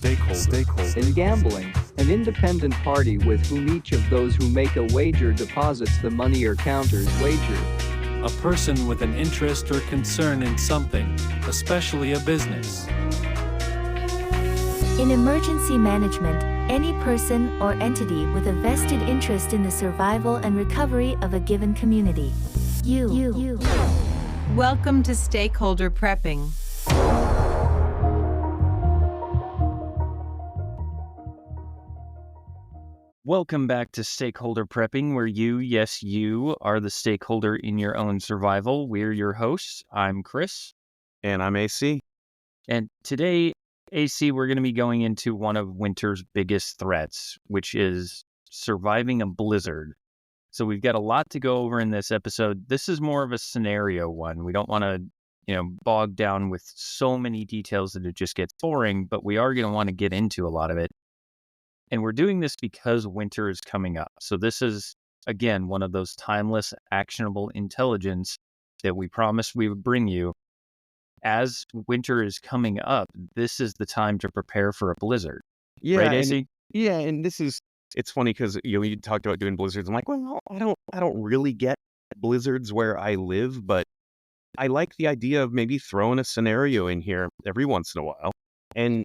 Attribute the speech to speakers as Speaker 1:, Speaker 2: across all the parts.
Speaker 1: Stakeholder.
Speaker 2: In gambling, an independent party with whom each of those who make a wager deposits the money or counters wager.
Speaker 1: A person with an interest or concern in something, especially a business.
Speaker 3: In emergency management, any person or entity with a vested interest in the survival and recovery of a given community. You.
Speaker 4: Welcome to Stakeholder Prepping.
Speaker 5: Welcome back to Stakeholder Prepping, where you are the stakeholder in your own survival. We're your hosts. I'm Chris.
Speaker 6: And I'm AC.
Speaker 5: And today, AC, we're going to be going into one of winter's biggest threats, which is surviving a blizzard. So we've got a lot to go over in this episode. This is more of a scenario one. We don't want to, bog down with so many details that it just gets boring, but we are going to want to get into a lot of it. And we're doing this because winter is coming up. So this is, again, one of those timeless, actionable intelligence that we promised we would bring you. As winter is coming up, this is the time to prepare for a blizzard.
Speaker 6: Yeah,
Speaker 5: right, AC?
Speaker 6: And it's funny because you talked about doing blizzards. I'm like, well, I don't really get blizzards where I live, but I like the idea of maybe throwing a scenario in here every once in a while. And,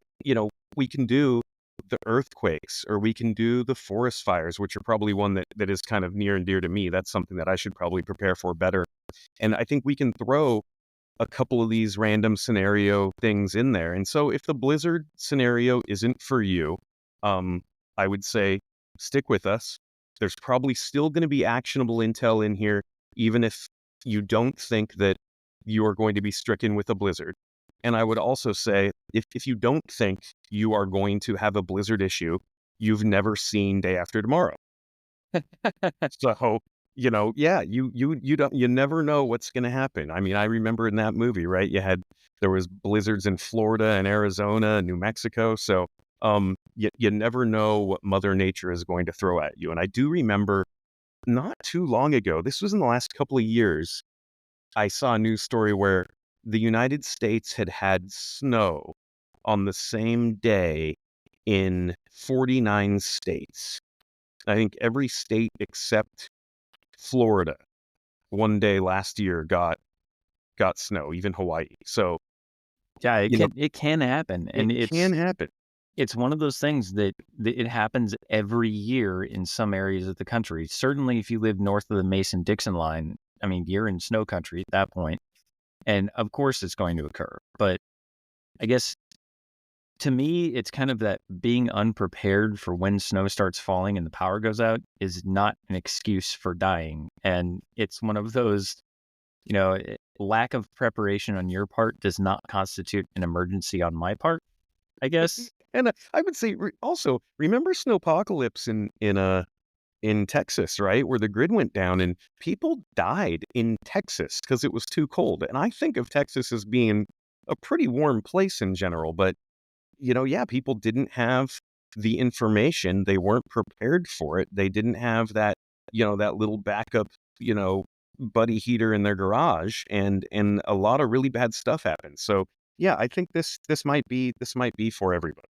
Speaker 6: we can do the earthquakes, or we can do the forest fires, which are probably one that is kind of near and dear to me. That's something that I should probably prepare for better. And I think we can throw a couple of these random scenario things in there. And so if the blizzard scenario isn't for you, I would say stick with us. There's probably still going to be actionable intel in here, even if you don't think that you are going to be stricken with a blizzard. And I would also say, if you don't think you are going to have a blizzard issue, you've never seen Day After Tomorrow. So, you never know what's going to happen. I mean, I remember in that movie, right? There was blizzards in Florida and Arizona and New Mexico. So, you never know what Mother Nature is going to throw at you. And I do remember not too long ago, this was in the last couple of years, I saw a news story where the United States had snow on the same day in 49 states. I think every state except Florida one day last year got snow, even Hawaii. So
Speaker 5: yeah, it can happen. And
Speaker 6: it can happen.
Speaker 5: It's one of those things that it happens every year in some areas of the country. Certainly if you live north of the Mason-Dixon line, I mean, you're in snow country at that point. And of course it's going to occur. But I guess to me, it's kind of that being unprepared for when snow starts falling and the power goes out is not an excuse for dying. And it's one of those, lack of preparation on your part does not constitute an emergency on my part, I guess.
Speaker 6: And I would say also, remember snowpocalypse in Texas, right? Where the grid went down and people died in Texas because it was too cold. And I think of Texas as being a pretty warm place in general, but people didn't have the information. They weren't prepared for it. They didn't have that, that little backup, buddy heater in their garage, and a lot of really bad stuff happened. So yeah, I think this might be for everybody.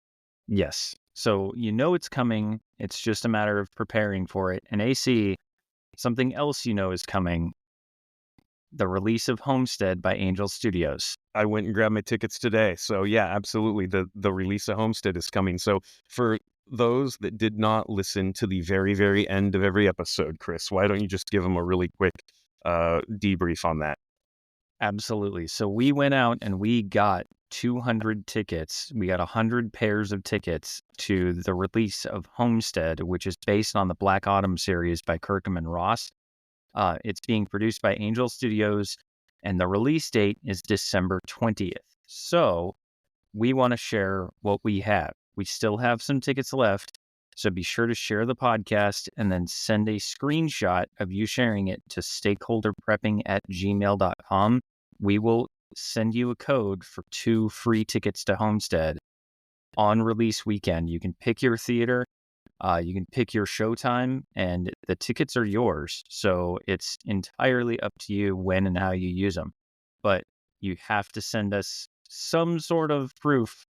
Speaker 5: Yes. So it's coming. It's just a matter of preparing for it. And AC, something else is coming. The release of Homestead by Angel Studios.
Speaker 6: I went and grabbed my tickets today. So yeah, absolutely. The release of Homestead is coming. So for those that did not listen to the very, very end of every episode, Chris, why don't you just give them a really quick debrief on that?
Speaker 5: Absolutely. So we went out and we got 200 tickets. We got 100 pairs of tickets to the release of Homestead, which is based on the Black Autumn series by Kirkham and Ross. It's being produced by Angel Studios, and the release date is December 20th. So we want to share what we have. We still have some tickets left, so be sure to share the podcast and then send a screenshot of you sharing it to stakeholderprepping@gmail.com. We will send you a code for 2 free tickets to Homestead on release weekend. You can pick your theater. You can pick your showtime, and the tickets are yours. So it's entirely up to you when and how you use them. But you have to send us some sort of proof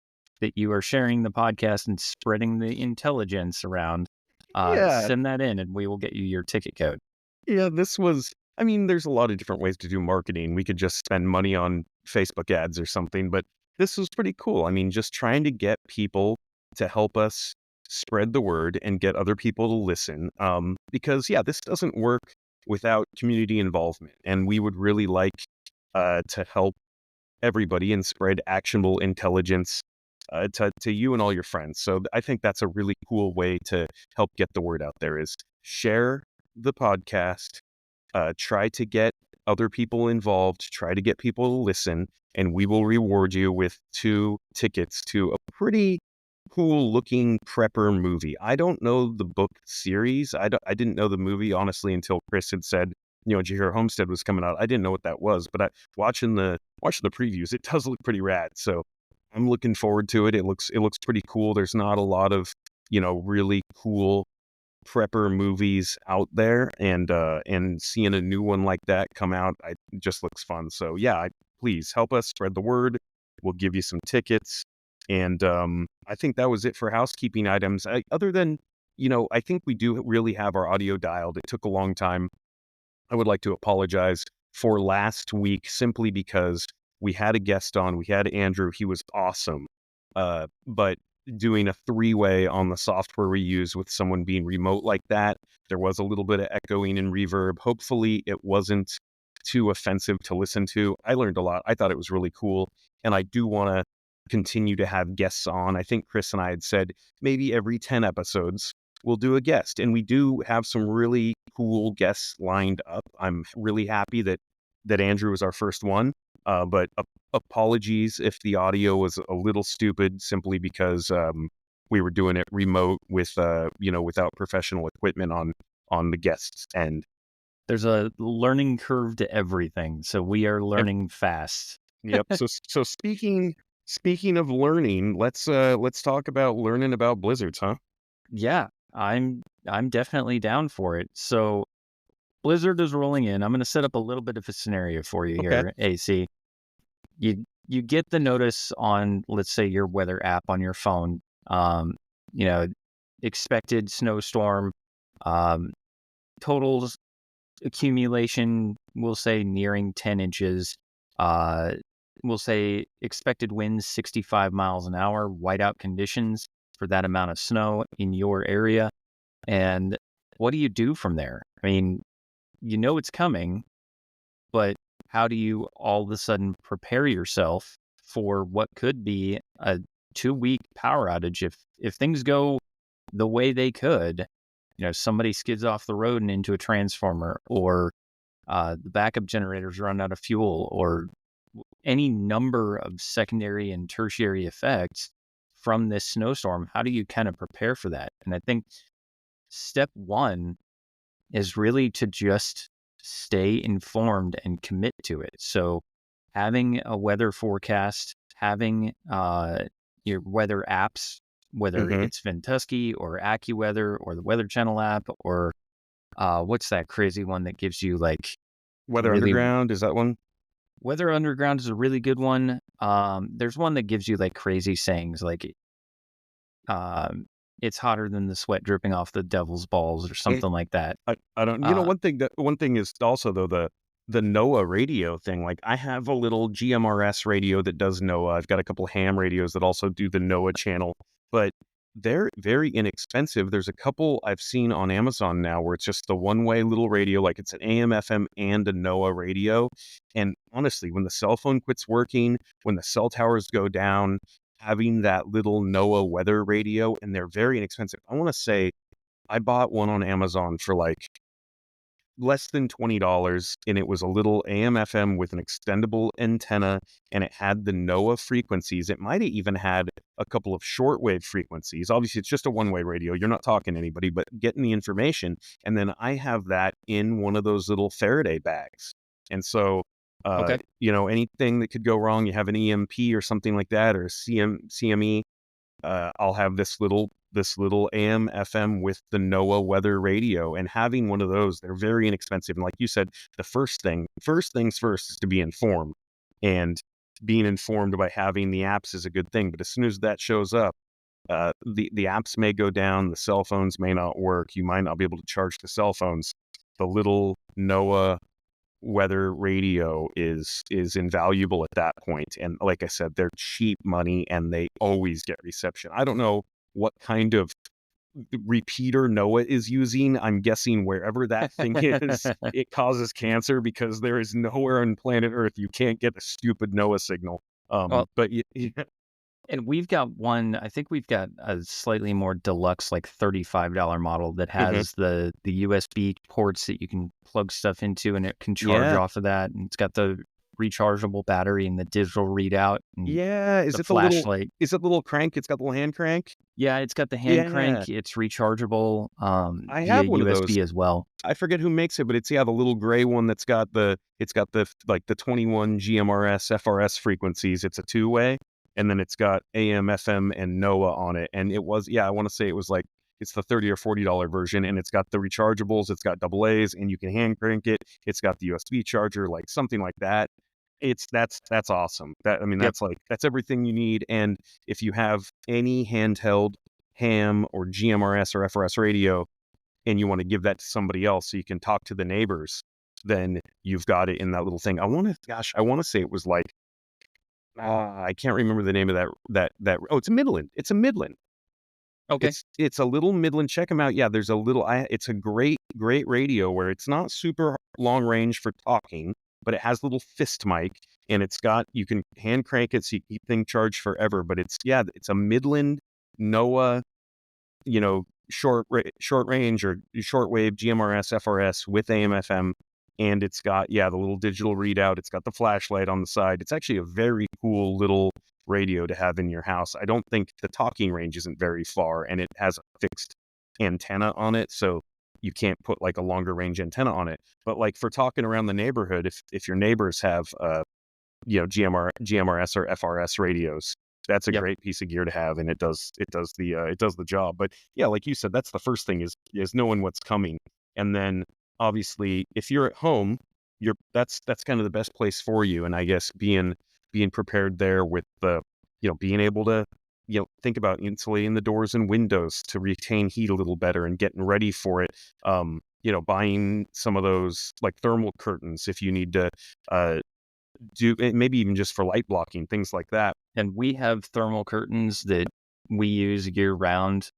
Speaker 5: that you are sharing the podcast and spreading the intelligence around,
Speaker 6: Yeah.
Speaker 5: send that in and we will get you your ticket code.
Speaker 6: Yeah, I mean, there's a lot of different ways to do marketing. We could just spend money on Facebook ads or something, but this was pretty cool. I mean, just trying to get people to help us spread the word and get other people to listen. Because yeah, this doesn't work without community involvement. And we would really like to help everybody and spread actionable intelligence to you and all your friends. So I think that's a really cool way to help get the word out there is share the podcast, try to get other people involved, try to get people to listen, and we will reward you with 2 tickets to a pretty cool looking prepper movie. I don't know the book series. I didn't know the movie honestly until Chris had said, did you hear Homestead was coming out? I didn't know what that was, but watching the previews, it does look pretty rad. So I'm looking forward to it. It looks pretty cool. There's not a lot of, really cool prepper movies out there, and seeing a new one like that come out, it just looks fun. So yeah, please help us spread the word. We'll give you some tickets, and I think that was it for housekeeping items. Other than, I think we do really have our audio dialed. It took a long time. I would like to apologize for last week simply because we had a guest on. We had Andrew. He was awesome, but doing a 3-way on the software we use with someone being remote like that, there was a little bit of echoing and reverb. Hopefully it wasn't too offensive to listen to. I learned a lot. I thought it was really cool. And I do want to continue to have guests on. I think Chris and I had said maybe every 10 episodes we'll do a guest. And we do have some really cool guests lined up. I'm really happy that Andrew was our first one. But apologies if the audio was a little stupid simply because we were doing it remote with without professional equipment on the guest's end.
Speaker 5: There's a learning curve to everything, so we are learning fast.
Speaker 6: Yep. So speaking of learning, let's talk about learning about blizzards, huh?
Speaker 5: Yeah, I'm definitely down for it. So blizzard is rolling in. I'm going to set up a little bit of a scenario for you here, AC. You get the notice on, let's say, your weather app on your phone. Expected snowstorm, totals accumulation, we'll say nearing 10 inches. We'll say expected winds 65 miles an hour, whiteout conditions for that amount of snow in your area. And what do you do from there? I mean, it's coming, but how do you all of a sudden prepare yourself for what could be a 2-week power outage if things go the way they could? Somebody skids off the road and into a transformer, or the backup generators run out of fuel, or any number of secondary and tertiary effects from this snowstorm. How do you kind of prepare for that? And I think step 1 is really to just stay informed and commit to it. So having a weather forecast, having your weather apps, whether it's Ventusky or AccuWeather or the Weather Channel app, or what's that crazy one that gives you like
Speaker 6: Weather Underground, is that one?
Speaker 5: Weather Underground is a really good one. There's one that gives you like crazy sayings like it's hotter than the sweat dripping off the devil's balls or something like that.
Speaker 6: I don't. One thing is also though the NOAA radio thing. Like I have a little GMRS radio that does NOAA. I've got a couple ham radios that also do the NOAA channel, but they're very inexpensive. There's a couple I've seen on Amazon now where it's just the one-way little radio, like it's an AM, FM, and a NOAA radio. And honestly, when the cell phone quits working, when the cell towers go down, having that little NOAA weather radio, and they're very inexpensive. I want to say I bought one on Amazon for like less than $20, and it was a little AM FM with an extendable antenna, and it had the NOAA frequencies. It might have even had a couple of shortwave frequencies. Obviously, it's just a one-way radio. You're not talking to anybody, but getting the information. And then I have that in one of those little Faraday bags. And so, anything that could go wrong, you have an EMP or something like that, or a CME, I'll have this little AM FM with the NOAA weather radio, and having one of those, they're very inexpensive. And like you said, the first things first is to be informed. And being informed by having the apps is a good thing. But as soon as that shows up, the apps may go down, the cell phones may not work. You might not be able to charge the cell phones. The little NOAA weather radio is invaluable at that point. And like I said, they're cheap money and they always get reception. I don't know what kind of repeater NOAA is using. I'm guessing wherever that thing is, it causes cancer, because there is nowhere on planet Earth you can't get a stupid NOAA signal.
Speaker 5: Well,
Speaker 6: But
Speaker 5: and we've got one, I think we've got a slightly more deluxe, like $35 model that has the USB ports that you can plug stuff into, and it can charge off of that. And it's got the rechargeable battery and the digital readout. And
Speaker 6: is
Speaker 5: the
Speaker 6: it the little,
Speaker 5: flashlight.
Speaker 6: is it the little crank? It's got the little hand crank.
Speaker 5: Yeah, it's got the hand
Speaker 6: Yeah.
Speaker 5: crank. It's rechargeable
Speaker 6: I
Speaker 5: via
Speaker 6: have one of
Speaker 5: USB
Speaker 6: those.
Speaker 5: as well.
Speaker 6: I forget who makes it, but it's the little gray one that's got the 21 GMRS FRS frequencies. It's a two-way, and then it's got AM, FM, and NOAA on it. And it was, I want to say it was like, it's the $30 or $40 version, and it's got the rechargeables, it's got double A's, and you can hand crank it. It's got the USB charger, like something like that. That's awesome. That's everything you need. And if you have any handheld ham or GMRS or FRS radio, and you want to give that to somebody else so you can talk to the neighbors, then you've got it in that little thing. I want to say it was like, I can't remember the name of that. Oh, it's a Midland. It's a Midland.
Speaker 5: Okay.
Speaker 6: It's a little Midland. Check them out. Yeah, there's a little, it's a great radio where it's not super long range for talking, but it has a little fist mic, and you can hand crank it so you keep things charged forever. But it's a Midland NOAA, short range or shortwave GMRS FRS with AM FM, and it's got the little digital readout. It's got the flashlight on the side. It's actually a very cool little radio to have in your house. I don't think the talking range isn't very far, and it has a fixed antenna on it, so you can't put like a longer range antenna on it. But like for talking around the neighborhood, if your neighbors have GMRS or FRS radios, that's a great piece of gear to have, and it does the job. But yeah, like you said, that's the first thing is knowing what's coming. And then obviously if you're at home, that's kind of the best place for you. And I guess being prepared there with the, being able to, think about insulating the doors and windows to retain heat a little better and getting ready for it. Buying some of those like thermal curtains if you need to do, maybe even just for light blocking, things like that.
Speaker 5: And we have thermal curtains that we use year round.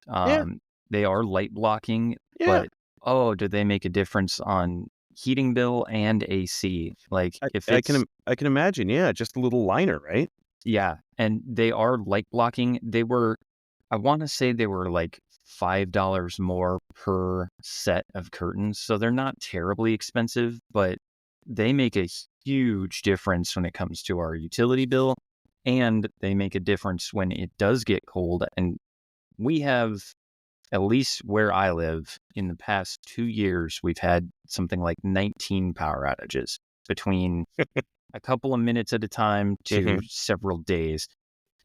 Speaker 5: They are light blocking, but do they make a difference on heating bill and AC? Like
Speaker 6: I can imagine. Yeah, just a little liner, right?
Speaker 5: Yeah, and they are light blocking. I want to say they were like $5 more per set of curtains, so they're not terribly expensive, but they make a huge difference when it comes to our utility bill, and they make a difference when it does get cold. And we have, at least where I live, in the past 2 years, we've had something like 19 power outages between a couple of minutes at a time to several days.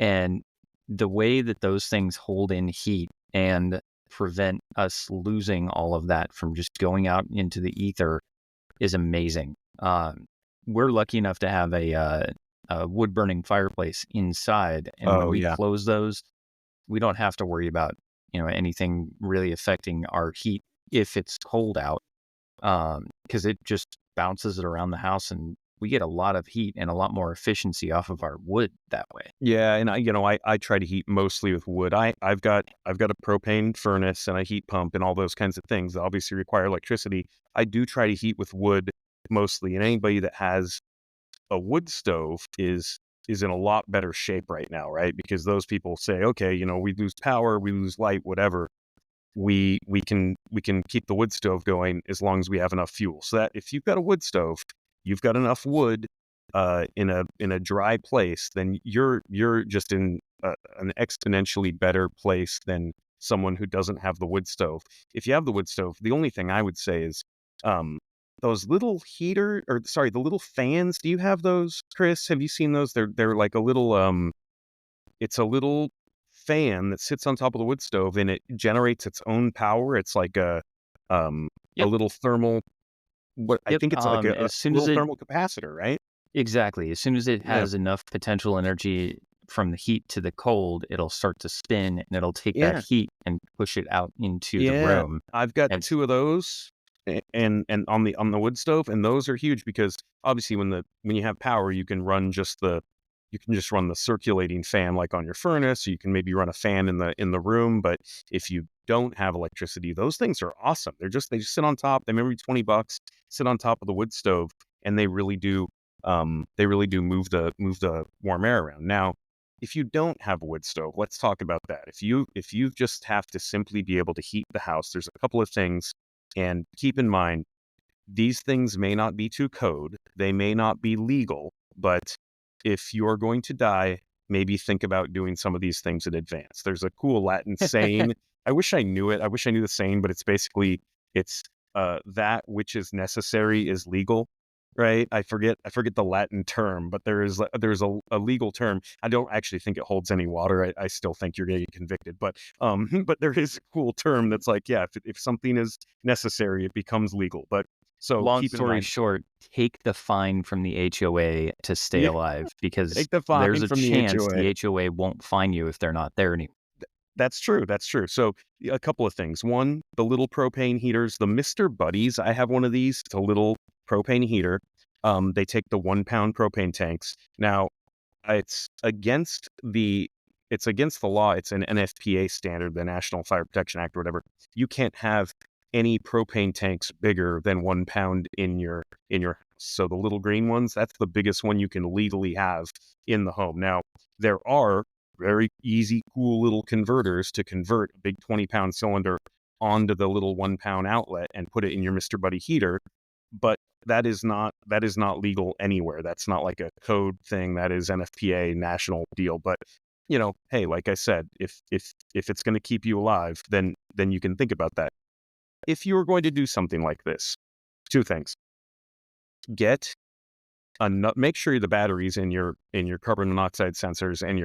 Speaker 5: And the way that those things hold in heat and prevent us losing all of that from just going out into the ether is amazing. We're lucky enough to have a wood burning fireplace inside, and when we close those, we don't have to worry about anything really affecting our heat if it's cold out, because it just bounces it around the house, and we get a lot of heat and a lot more efficiency off of our wood that way.
Speaker 6: Yeah, and I try to heat mostly with wood. I've got a propane furnace and a heat pump and all those kinds of things that obviously require electricity. I do try to heat with wood mostly, and anybody that has a wood stove is in a lot better shape right now, right? Because those people say, okay, we lose power, we lose light, whatever. We can keep the wood stove going as long as we have enough fuel. So that if you've got a wood stove, you've got enough wood in a dry place, then you're just in an exponentially better place than someone who doesn't have the wood stove. If you have the wood stove, the only thing I would say is those little the little fans. Do you have those, Chris? Have you seen those? They're like a little it's a little fan that sits on top of the wood stove, and it generates its own power. It's like a little thermal. I think it's like a little thermal capacitor, right?
Speaker 5: Exactly. As soon as it
Speaker 6: Yeah.
Speaker 5: has enough potential energy from the heat to the cold, it'll start to spin and it'll take that
Speaker 6: Yeah.
Speaker 5: heat and push it out into the
Speaker 6: Yeah.
Speaker 5: room.
Speaker 6: I've got
Speaker 5: And
Speaker 6: 2 of those and on the wood stove, and those are huge because obviously when you have power, you can just run the circulating fan like on your furnace, or you can maybe run a fan in the room, but if you don't have electricity, those things are awesome. They just sit on top. They maybe $20, sit on top of the wood stove, and they really do move the warm air around. Now, if you don't have a wood stove, let's talk about that. If you just have to simply be able to heat the house, there's a couple of things, and keep in mind these things may not be to code, they may not be legal, but if you're going to die, maybe think about doing some of these things in advance. There's a cool Latin saying. I wish I knew it. I wish I knew the saying, but it's basically it's that which is necessary is legal. Right? I forget the Latin term, but there's a legal term. I don't actually think it holds any water. I still think you're going to get convicted, but but there is a cool term that's like, yeah, if something is necessary, it becomes legal. But so
Speaker 5: long
Speaker 6: keep in
Speaker 5: story
Speaker 6: mind,
Speaker 5: short, take the fine from the HOA to stay
Speaker 6: yeah,
Speaker 5: alive because
Speaker 6: take the
Speaker 5: there's
Speaker 6: fine
Speaker 5: a
Speaker 6: from the
Speaker 5: chance
Speaker 6: HOA.
Speaker 5: the HOA won't fine you if they're not there anymore.
Speaker 6: That's true. That's true. So a couple of things. One, the little propane heaters, the Mr. Buddies. I have one of these. It's a little propane heater. They take the 1 pound propane tanks. Now, it's against the it's against the law. It's an NFPA standard, the National Fire Protection Act or whatever. You can't have any propane tanks bigger than 1 pound in your house. So the little green ones, that's the biggest one you can legally have in the home. Now, there are very easy, cool little converters to convert a big 20-pound cylinder onto the little 1 pound outlet and put it in your Mr. Buddy heater. But that is not legal anywhere. That's not like a code thing. That is NFPA national deal. But hey, like I said, if it's going to keep you alive, then you can think about that. If you were going to do something like this, 2 things: make sure the batteries in your carbon monoxide sensors and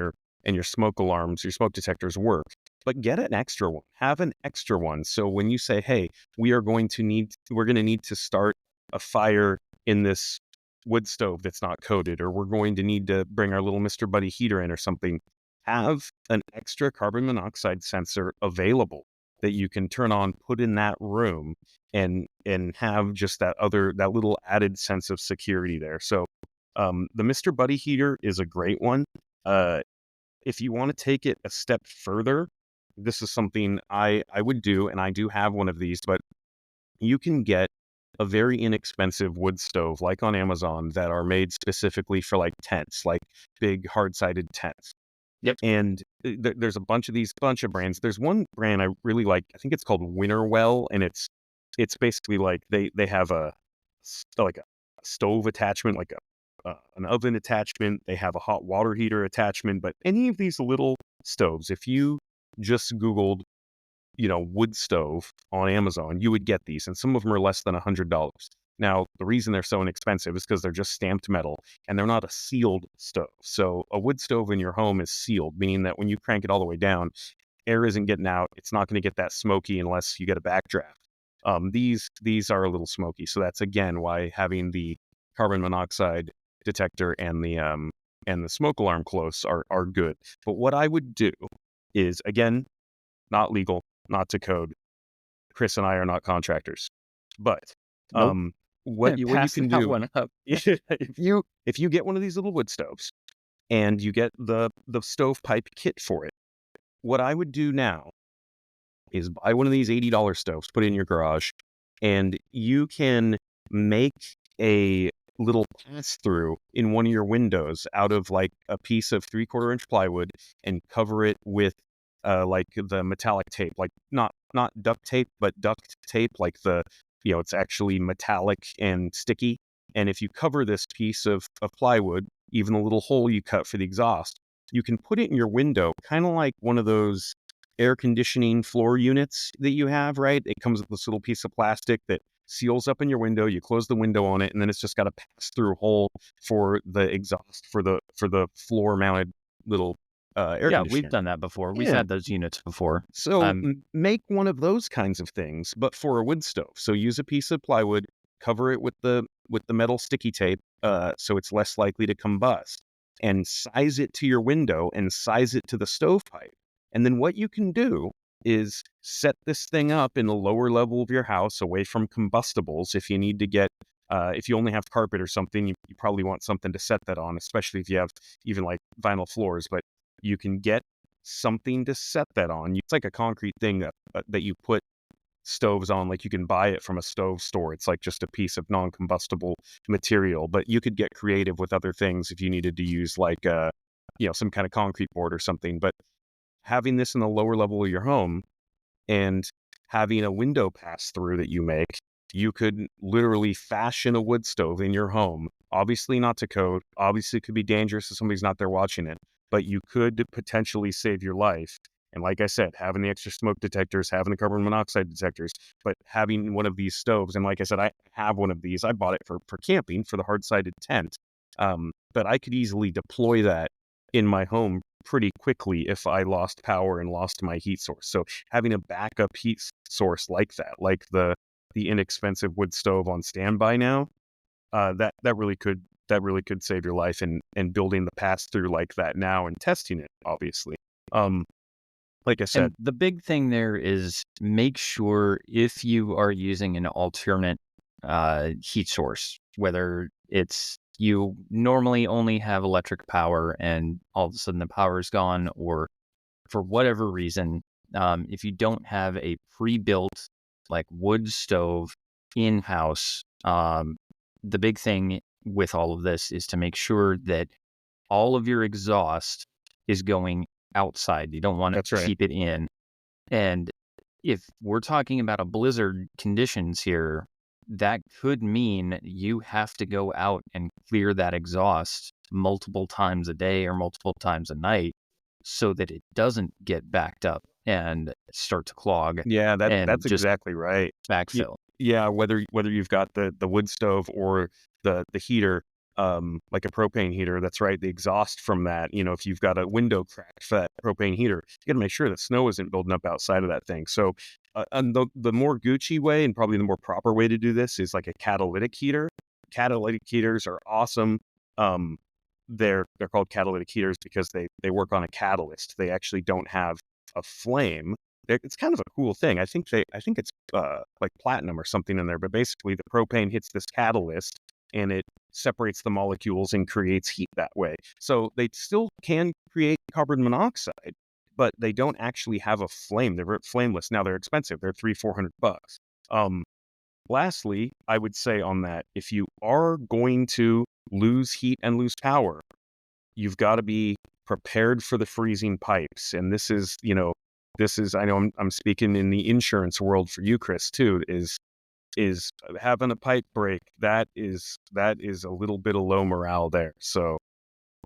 Speaker 6: your smoke alarms, your smoke detectors work. But get an extra one. Have an extra one. So when you say, "Hey, we're going to need to start a fire in this wood stove that's not coated, or we're going to need to bring our little Mr. Buddy heater in or something," have an extra carbon monoxide sensor available that you can turn on, put in that room, and have just that little added sense of security there. So the Mr. Buddy heater is a great one. If you want to take it a step further, this is something I would do, and I do have one of these, but you can get a very inexpensive wood stove, like on Amazon, that are made specifically for like tents, like big hard-sided tents.
Speaker 5: Yep.
Speaker 6: And there's a bunch of brands. There's one brand I really like. I think it's called Winterwell, and it's basically like they have like a stove attachment, like an oven attachment. They have a hot water heater attachment. But any of these little stoves, if you just Googled wood stove on Amazon, you would get these, and some of them are less than $100. Now, the reason they're so inexpensive is because they're just stamped metal and they're not a sealed stove. So a wood stove in your home is sealed, meaning that when you crank it all the way down, air isn't getting out. It's not going to get that smoky unless you get a backdraft. These are a little smoky. So that's again why having the carbon monoxide detector and the smoke alarm close are good. But what I would do is, again, not legal, not to code. Chris and I are not contractors, but
Speaker 5: Nope.
Speaker 6: what you
Speaker 5: Pass
Speaker 6: can
Speaker 5: that
Speaker 6: do
Speaker 5: one up.
Speaker 6: if you get one of these little wood stoves and you get the stovepipe kit for it, what I would do now is buy one of these $80 stoves, put it in your garage, and you can make a little pass through in one of your windows out of like a piece of 3/4 inch plywood and cover it with like the metallic tape, like not duct tape, but duct tape, like it's actually metallic and sticky. And if you cover this piece of plywood, even the little hole you cut for the exhaust, you can put it in your window, kind of like one of those air conditioning floor units that you have, right? It comes with this little piece of plastic that seals up in your window. You close the window on it, and then it's just got a pass-through hole for the exhaust for the floor-mounted little air
Speaker 5: Yeah,
Speaker 6: conditioner.
Speaker 5: we've done that before. We've
Speaker 6: Yeah.
Speaker 5: had those units before.
Speaker 6: So make one of those kinds of things, but for a wood stove. So use a piece of plywood, cover it with the with the metal sticky tape, so it's less likely to combust, and size it to your window and size it to the stovepipe. And then what you can do is set this thing up in the lower level of your house away from combustibles. If you need to get, if you only have carpet or something, you probably want something to set that on, especially if you have even like vinyl floors. But you can get something to set that on. It's like a concrete thing that you put stoves on. Like you can buy it from a stove store. It's like just a piece of non-combustible material, but you could get creative with other things if you needed to use like some kind of concrete board or something. But having this in the lower level of your home and having a window pass through that you make, you could literally fashion a wood stove in your home. Obviously not to code. Obviously it could be dangerous if somebody's not there watching it, but you could potentially save your life. And like I said, having the extra smoke detectors, having the carbon monoxide detectors, but having one of these stoves. And like I said, I have one of these. I bought it for camping for the hard-sided tent. But I could easily deploy that in my home pretty quickly if I lost power and lost my heat source. So having a backup heat source like that, like the inexpensive wood stove on standby now, that really could save your life. And building the pass through like that now and testing it, obviously. Like I said,
Speaker 5: And the big thing there is make sure if you are using an alternate heat source, whether it's you normally only have electric power and all of a sudden the power is gone, or for whatever reason, if you don't have a pre-built like wood stove in-house, the big thing with all of this is to make sure that all of your exhaust is going outside. You don't want
Speaker 6: that's
Speaker 5: to
Speaker 6: right.
Speaker 5: keep it in. And if we're talking about a blizzard conditions here, that could mean you have to go out and clear that exhaust multiple times a day or multiple times a night so that it doesn't get backed up and start to clog
Speaker 6: Yeah,
Speaker 5: and
Speaker 6: that's
Speaker 5: just
Speaker 6: exactly right.
Speaker 5: backfill.
Speaker 6: Yeah, whether you've got the wood stove or the heater, like a propane heater, that's right. The exhaust from that, if you've got a window crack for that propane heater, you got to make sure that snow isn't building up outside of that thing. So, and the more Gucci way and probably the more proper way to do this is like a catalytic heater. Catalytic heaters are awesome. They're called catalytic heaters because they work on a catalyst. They actually don't have a flame. It's kind of a cool thing. I think it's like platinum or something in there, but basically the propane hits this catalyst and it separates the molecules and creates heat that way. So they still can create carbon monoxide, but they don't actually have a flame. They're flameless. Now they're expensive. They're $300-400. Lastly, I would say on that, if you are going to lose heat and lose power, you've got to be prepared for the freezing pipes. And this is, I know I'm speaking in the insurance world for you, Chris, too, is having a pipe break. That is a little bit of low morale there. So,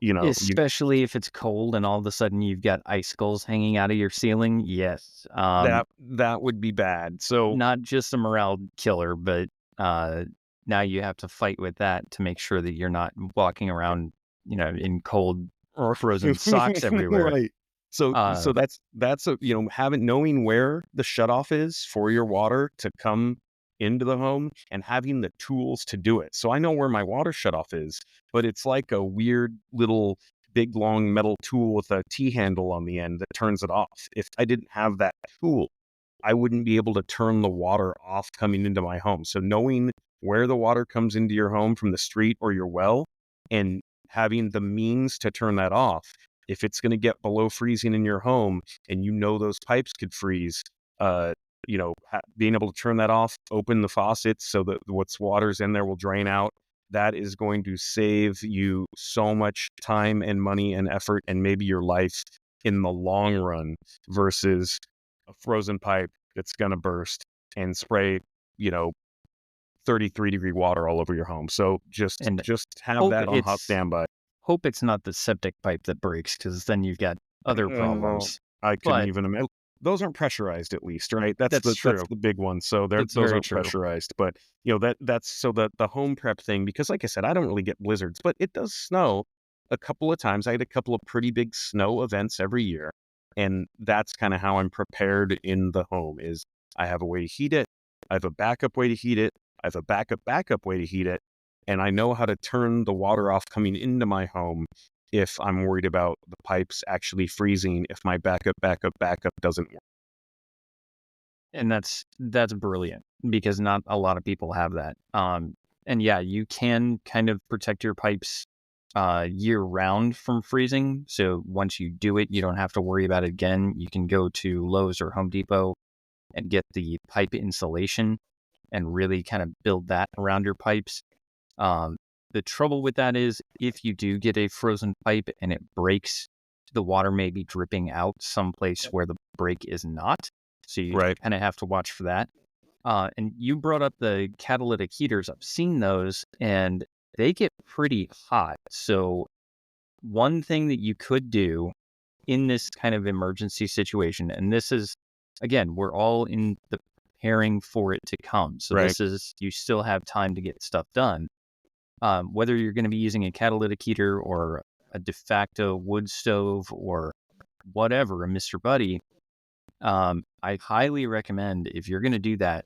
Speaker 5: Especially if it's cold and all of a sudden you've got icicles hanging out of your ceiling. Yes.
Speaker 6: that would be bad. So
Speaker 5: Not just a morale killer, but now you have to fight with that to make sure that you're not walking around, in cold or frozen socks everywhere.
Speaker 6: right. So
Speaker 5: Uh,
Speaker 6: that's knowing where the shutoff is for your water to come into the home and having the tools to do it. So I know where my water shutoff is, but it's like a weird little big long metal tool with a T handle on the end that turns it off. If I didn't have that tool, I wouldn't be able to turn the water off coming into my home. So knowing where the water comes into your home from the street or your well and having the means to turn that off, if it's going to get below freezing in your home and those pipes could freeze, being able to turn that off, open the faucets so that what's water's in there will drain out. That is going to save you so much time and money and effort and maybe your life in the long run versus a frozen pipe that's going to burst and spray, 33-degree water all over your home. So just
Speaker 5: And
Speaker 6: have
Speaker 5: hope
Speaker 6: that on hot
Speaker 5: it's
Speaker 6: standby.
Speaker 5: hope it's not the septic pipe that breaks, because then you've got other
Speaker 6: Well,
Speaker 5: problems.
Speaker 6: I couldn't
Speaker 5: But
Speaker 6: even imagine. Those aren't pressurized, at least, right? That's
Speaker 5: that's true.
Speaker 6: the big one. So
Speaker 5: It's
Speaker 6: those
Speaker 5: very
Speaker 6: aren't
Speaker 5: true.
Speaker 6: pressurized. But that's so the home prep thing, because like I said, I don't really get blizzards, but it does snow a couple of times. I had a couple of pretty big snow events every year, and that's kind of how I'm prepared in the home. Is I have a way to heat it, I have a backup way to heat it, I have a backup way to heat it, and I know how to turn the water off coming into my home if I'm worried about the pipes actually freezing if my backup doesn't work.
Speaker 5: And that's brilliant because not a lot of people have that. And yeah, you can kind of protect your pipes year round from freezing. So once you do it, you don't have to worry about it again. You can go to Lowe's or Home Depot and get the pipe insulation and really kind of build that around your pipes. Um, the trouble with that is if you do get a frozen pipe and it breaks, the water may be dripping out someplace where the break is not. So you
Speaker 6: Right.
Speaker 5: kind of have to watch for that. And you brought up the catalytic heaters. I've seen those and they get pretty hot. So one thing that you could do in this kind of emergency situation, and this is, again, we're all in the preparing for it to come. So
Speaker 6: Right.
Speaker 5: this is, you still have time to get stuff done. Whether you're going to be using a catalytic heater or a de facto wood stove or whatever, a Mr. Buddy, I highly recommend if you're going to do that,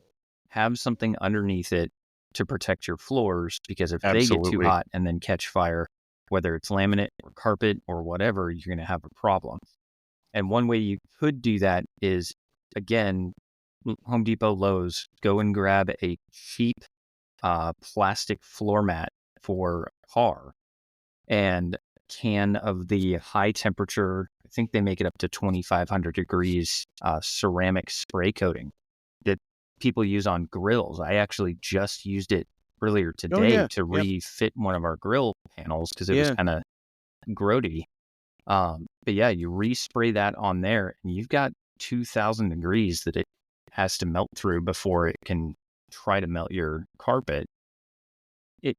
Speaker 5: have something underneath it to protect your floors, because if they get too
Speaker 6: Absolutely.
Speaker 5: hot and then catch fire, whether it's laminate or carpet or whatever, you're going to have a problem. And one way you could do that is, again, Home Depot, Lowe's, go and grab a cheap plastic floor mat for a car and can of the high temperature, I think they make it up to 2,500 degrees ceramic spray coating that people use on grills. I actually just used it earlier
Speaker 6: Oh
Speaker 5: today
Speaker 6: yeah.
Speaker 5: to
Speaker 6: Yep.
Speaker 5: refit one of our grill panels because it was
Speaker 6: Yeah.
Speaker 5: kind of grody. But yeah, you respray that on there and you've got 2,000 degrees that it has to melt through before it can try to melt your carpet.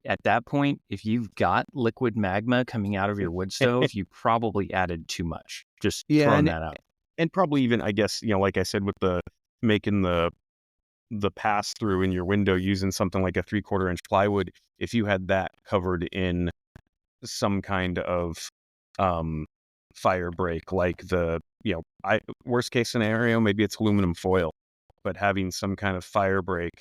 Speaker 5: At that point, if you've got liquid magma coming out of your wood stove, you probably added too much. Just
Speaker 6: Yeah,
Speaker 5: throwing that out.
Speaker 6: and probably even, I guess, like I said, with the making the pass through in your window using something like a 3/4 inch plywood, if you had that covered in some kind of um fire break, like I worst case scenario, maybe it's aluminum foil, but having some kind of fire break,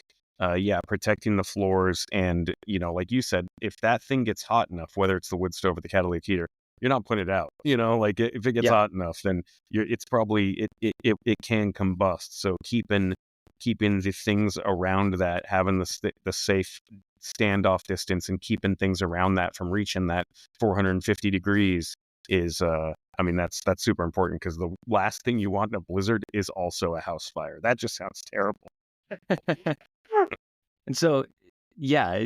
Speaker 6: yeah, protecting the floors. And like you said, if that thing gets hot enough, whether it's the wood stove or the catalytic heater, you're not putting it out. Like if it gets
Speaker 5: Yeah.
Speaker 6: hot enough, then it's probably it can combust. So keeping the things around that, having the safe standoff distance, and keeping things around that from reaching that 450 degrees is I mean, that's super important, because the last thing you want in a blizzard is also a house fire. That just sounds terrible.
Speaker 5: And so, yeah,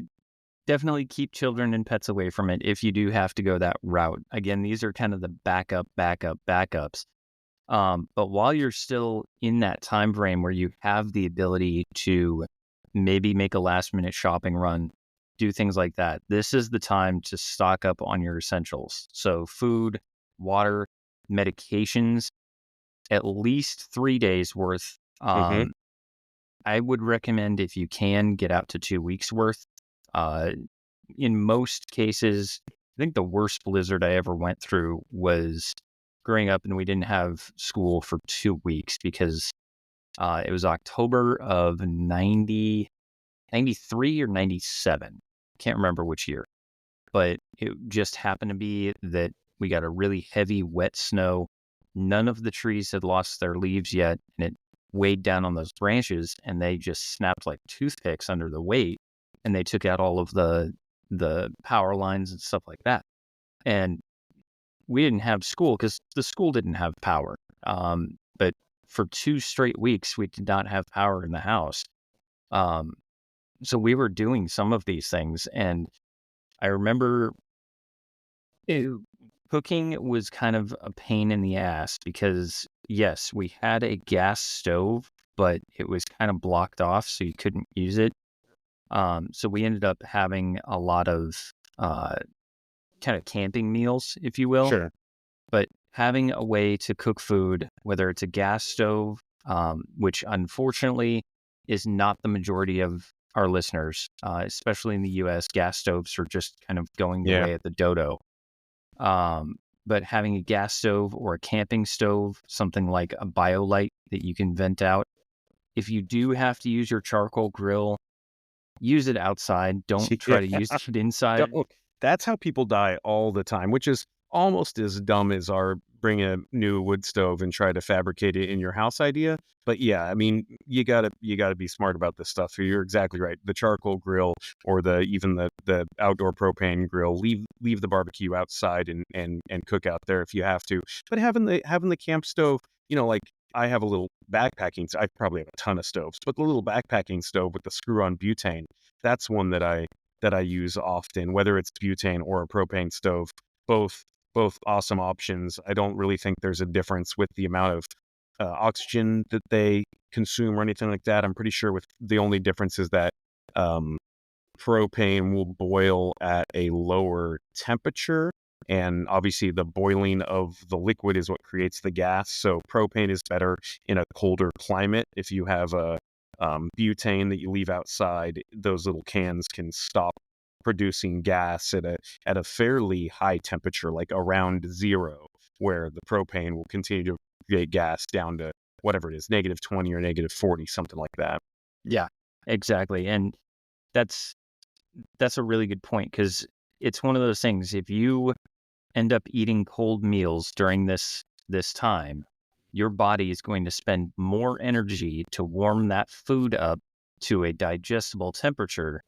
Speaker 5: definitely keep children and pets away from it if you do have to go that route. Again, these are kind of the backups. But while you're still in that time frame where you have the ability to maybe make a last minute shopping run, do things like that, this is the time to stock up on your essentials. So food, water, medications, at least 3 days worth.
Speaker 6: Mhm.
Speaker 5: I would recommend, if you can, get out to 2 weeks worth. Uh, in most cases, I think the worst blizzard I ever went through was growing up and we didn't have school for 2 weeks because it was October of 93 or 97. Can't remember which year, but it just happened to be that we got a really heavy, wet snow. None of the trees had lost their leaves yet, and it weighed down on those branches, and they just snapped like toothpicks under the weight, and they took out all of the power lines and stuff like that. And we didn't have school because the school didn't have power. But for 2 straight weeks, we did not have power in the house. Um, so we were doing some of these things, and I remember cooking was kind of a pain in the ass because, yes, we had a gas stove, but it was kind of blocked off, so you couldn't use it. So we ended up having a lot of kind of camping meals, if you will.
Speaker 6: Sure.
Speaker 5: But having a way to cook food, whether it's a gas stove, which unfortunately is not the majority of our listeners, especially in the US, gas stoves are just kind of going the
Speaker 6: Yeah.
Speaker 5: way of the dodo. But having a gas stove or a camping stove, something like a BioLite that you can vent out. If you do have to use your charcoal grill, use it outside. Don't try to use it inside.
Speaker 6: That's how people die all the time, which is almost as dumb as our bring a new wood stove and try to fabricate it in your house idea. But yeah, I mean, you gotta be smart about this stuff. You're exactly right. The charcoal grill or even the outdoor propane grill, leave the barbecue outside and cook out there if you have to. But having the camp stove, like I have a little backpacking. I probably have a ton of stoves, but the little backpacking stove with the screw-on butane, that's one that I use often, whether it's butane or a propane stove. Both both awesome options. I don't really think there's a difference with the amount of oxygen that they consume or anything like that. I'm pretty sure with the only difference is that um, propane will boil at a lower temperature. And obviously, the boiling of the liquid is what creates the gas. So propane is better in a colder climate. If you have a butane that you leave outside, those little cans can stop producing gas at a fairly high temperature, like around zero, where the propane will continue to create gas down to whatever it is, -20 or -40, something like that.
Speaker 5: Yeah, exactly. And that's that's a really good point because it's one of those things. If you end up eating cold meals during this time, your body is going to spend more energy to warm that food up to a digestible temperature,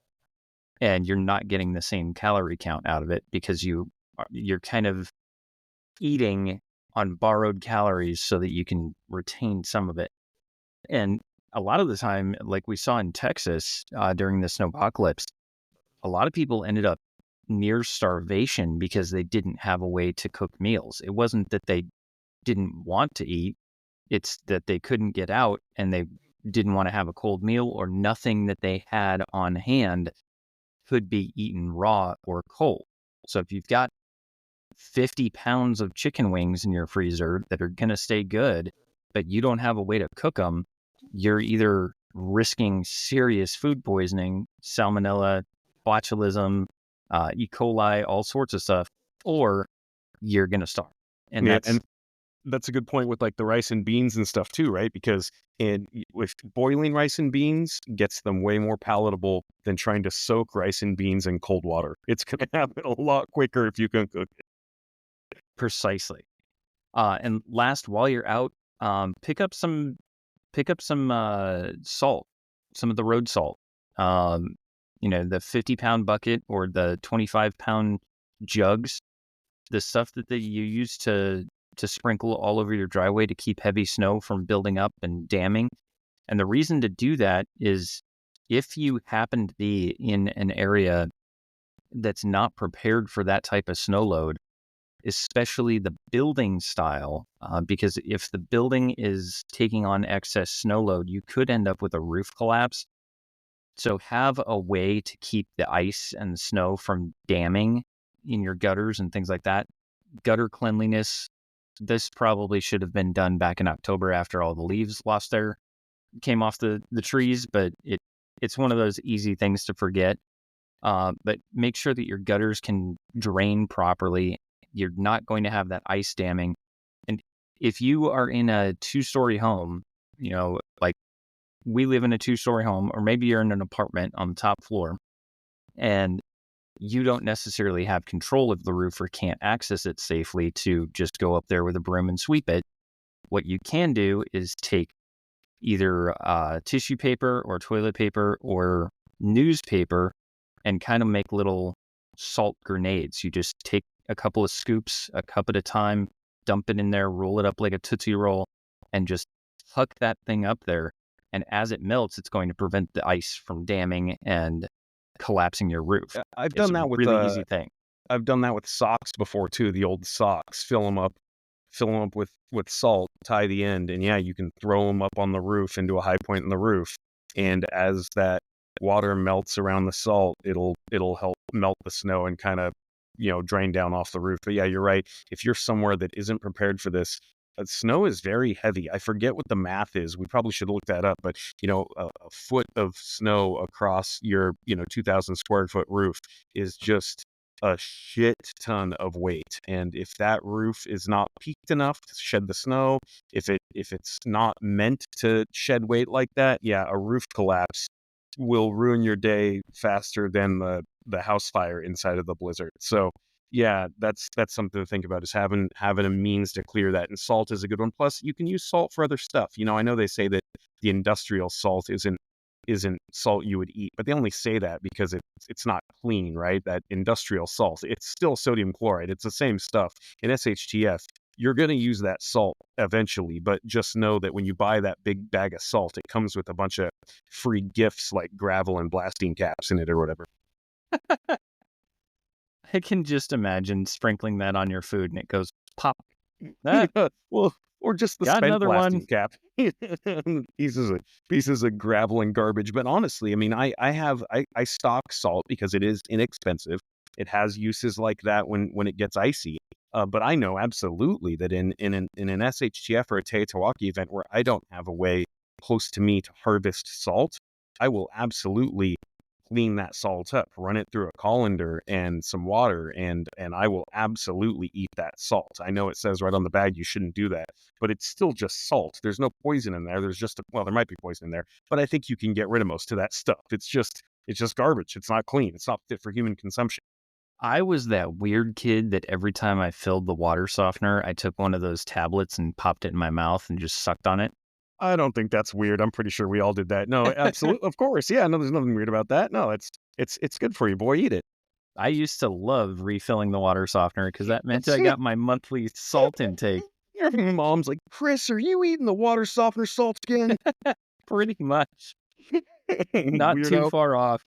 Speaker 5: and you're not getting the same calorie count out of it because you're kind of eating on borrowed calories so that you can retain some of it. And a lot of the time, like we saw in Texas during the snowpocalypse, a lot of people ended up near starvation because they didn't have a way to cook meals. It wasn't that they didn't want to eat, it's that they couldn't get out and they didn't want to have a cold meal, or nothing that they had on hand could be eaten raw or cold. So if you've got 50 pounds of chicken wings in your freezer that are going to stay good, but you don't have a way to cook them, you're either risking serious food poisoning, salmonella, botulism, E. coli, all sorts of stuff, or you're going to starve. And
Speaker 6: Yeah,
Speaker 5: that's
Speaker 6: and that's a good point with like the rice and beans and stuff too, right? Because with boiling rice and beans gets them way more palatable than trying to soak rice and beans in cold water. It's going to happen a lot quicker if you can cook it.
Speaker 5: precisely. And last, while you're out, pick up some salt, some of the road salt. The 50-pound bucket or the 25-pound jugs, the stuff that you use to sprinkle all over your driveway to keep heavy snow from building up and damming. And the reason to do that is if you happen to be in an area that's not prepared for that type of snow load, especially the building style, because if the building is taking on excess snow load, you could end up with a roof collapse. So have a way to keep the ice and the snow from damming in your gutters and things like that. Gutter cleanliness, this probably should have been done back in October after all the leaves came off the trees, but it's one of those easy things to forget. But make sure that your gutters can drain properly. You're not going to have that ice damming. And if you are in a 2-story home, like we live in a 2-story home, or maybe you're in an apartment on the top floor, and you don't necessarily have control of the roof or can't access it safely to just go up there with a broom and sweep it. What you can do is take either tissue paper or toilet paper or newspaper and kind of make little salt grenades. You just take a couple of scoops, a cup at a time, dump it in there, roll it up like a Tootsie Roll, and just huck that thing up there. And as it melts, it's going to prevent the ice from damming and collapsing your roof.
Speaker 6: I've
Speaker 5: It's
Speaker 6: done
Speaker 5: a
Speaker 6: that with
Speaker 5: really easy thing.
Speaker 6: I've done that with socks before too. The old socks, fill them up with salt, tie the end, and yeah, you can throw them up on the roof into a high point in the roof. And as that water melts around the salt, it'll help melt the snow and kind of drain down off the roof. But yeah, you're right. If you're somewhere that isn't prepared for this, snow is very heavy. I forget what the math is. We probably should look that up. But a foot of snow across your 2,000 square foot roof is just a shit ton of weight. And if that roof is not peaked enough to shed the snow, if it's not meant to shed weight like that, yeah, a roof collapse will ruin your day faster than the house fire inside of the blizzard. So yeah, that's something to think about, is having a means to clear that. And salt is a good one. Plus, you can use salt for other stuff. I know they say that the industrial salt isn't salt you would eat, but they only say that because it's not clean, right? That industrial salt, it's still sodium chloride. It's the same stuff. In SHTF, you're going to use that salt eventually, but just know that when you buy that big bag of salt, it comes with a bunch of free gifts like gravel and blasting caps in it or whatever.
Speaker 5: I can just imagine sprinkling that on your food and it goes pop. Ah,
Speaker 6: Well, or just the
Speaker 5: got
Speaker 6: spent
Speaker 5: another one.
Speaker 6: blasting cap. Pieces of gravel and garbage. But honestly, I mean, I stock salt because it is inexpensive. It has uses like that when it gets icy. But I know absolutely that in an SHTF or a Teotowaki event where I don't have a way close to me to harvest salt, I will absolutely clean that salt up, run it through a colander and some water, and I will absolutely eat that salt. I know it says right on the bag you shouldn't do that, but it's still just salt. There's no poison in there. There's just well, there might be poison in there, but I think you can get rid of most of that stuff. It's just garbage. It's not clean. It's not fit for human consumption.
Speaker 5: I was that weird kid that every time I filled the water softener, I took one of those tablets and popped it in my mouth and just sucked on it.
Speaker 6: I don't think that's weird. I'm pretty sure we all did that. No, absolutely. Of course. Yeah, no, there's nothing weird about that. No, it's good for you, boy. Eat it.
Speaker 5: I used to love refilling the water softener because that meant I got my monthly salt intake.
Speaker 6: Your mom's like, Chris, are you eating the water softener salt again?
Speaker 5: Pretty much. Not too
Speaker 6: Weirdo.
Speaker 5: far off.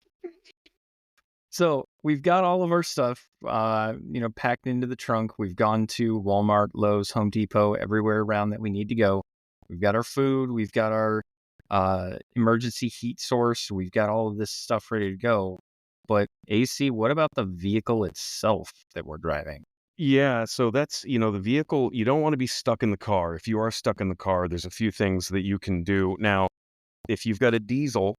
Speaker 5: So we've got all of our stuff, packed into the trunk. We've gone to Walmart, Lowe's, Home Depot, everywhere around that we need to go. We've got our food. We've got our emergency heat source. We've got all of this stuff ready to go. But AC, what about the vehicle itself that we're driving?
Speaker 6: Yeah, so that's, the vehicle, you don't want to be stuck in the car. If you are stuck in the car, there's a few things that you can do. Now, if you've got a diesel,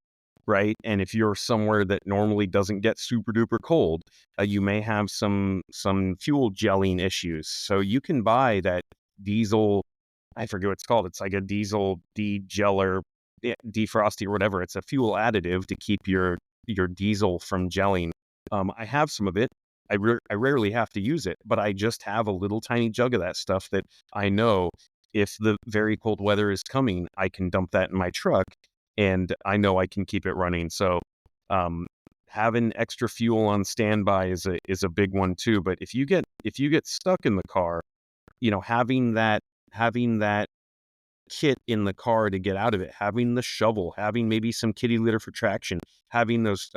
Speaker 6: right, and if you're somewhere that normally doesn't get super duper cold, you may have some fuel gelling issues. So you can buy that diesel, I forget what it's called. It's like a diesel degeller, defrosty or whatever. It's a fuel additive to keep your diesel from gelling. I have some of it. I rarely have to use it, but I just have a little tiny jug of that stuff that I know if the very cold weather is coming, I can dump that in my truck and I know I can keep it running. So having extra fuel on standby is a big one too. But if you get stuck in the car, having that kit in the car to get out of it, having the shovel, having maybe some kitty litter for traction, having those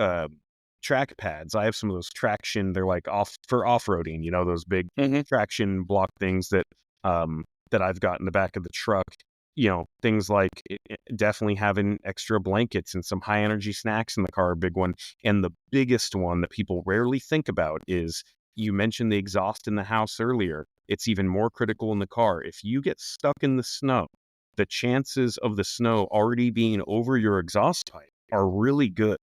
Speaker 6: track pads. I have some of those traction. They're like off-roading, those big traction block things that I've got in the back of the truck. Things like definitely having extra blankets and some high energy snacks in the car are a big one. And the biggest one that people rarely think about is, you mentioned the exhaust in the house earlier. It's even more critical in the car. If you get stuck in the snow, the chances of the snow already being over your exhaust pipe are really good.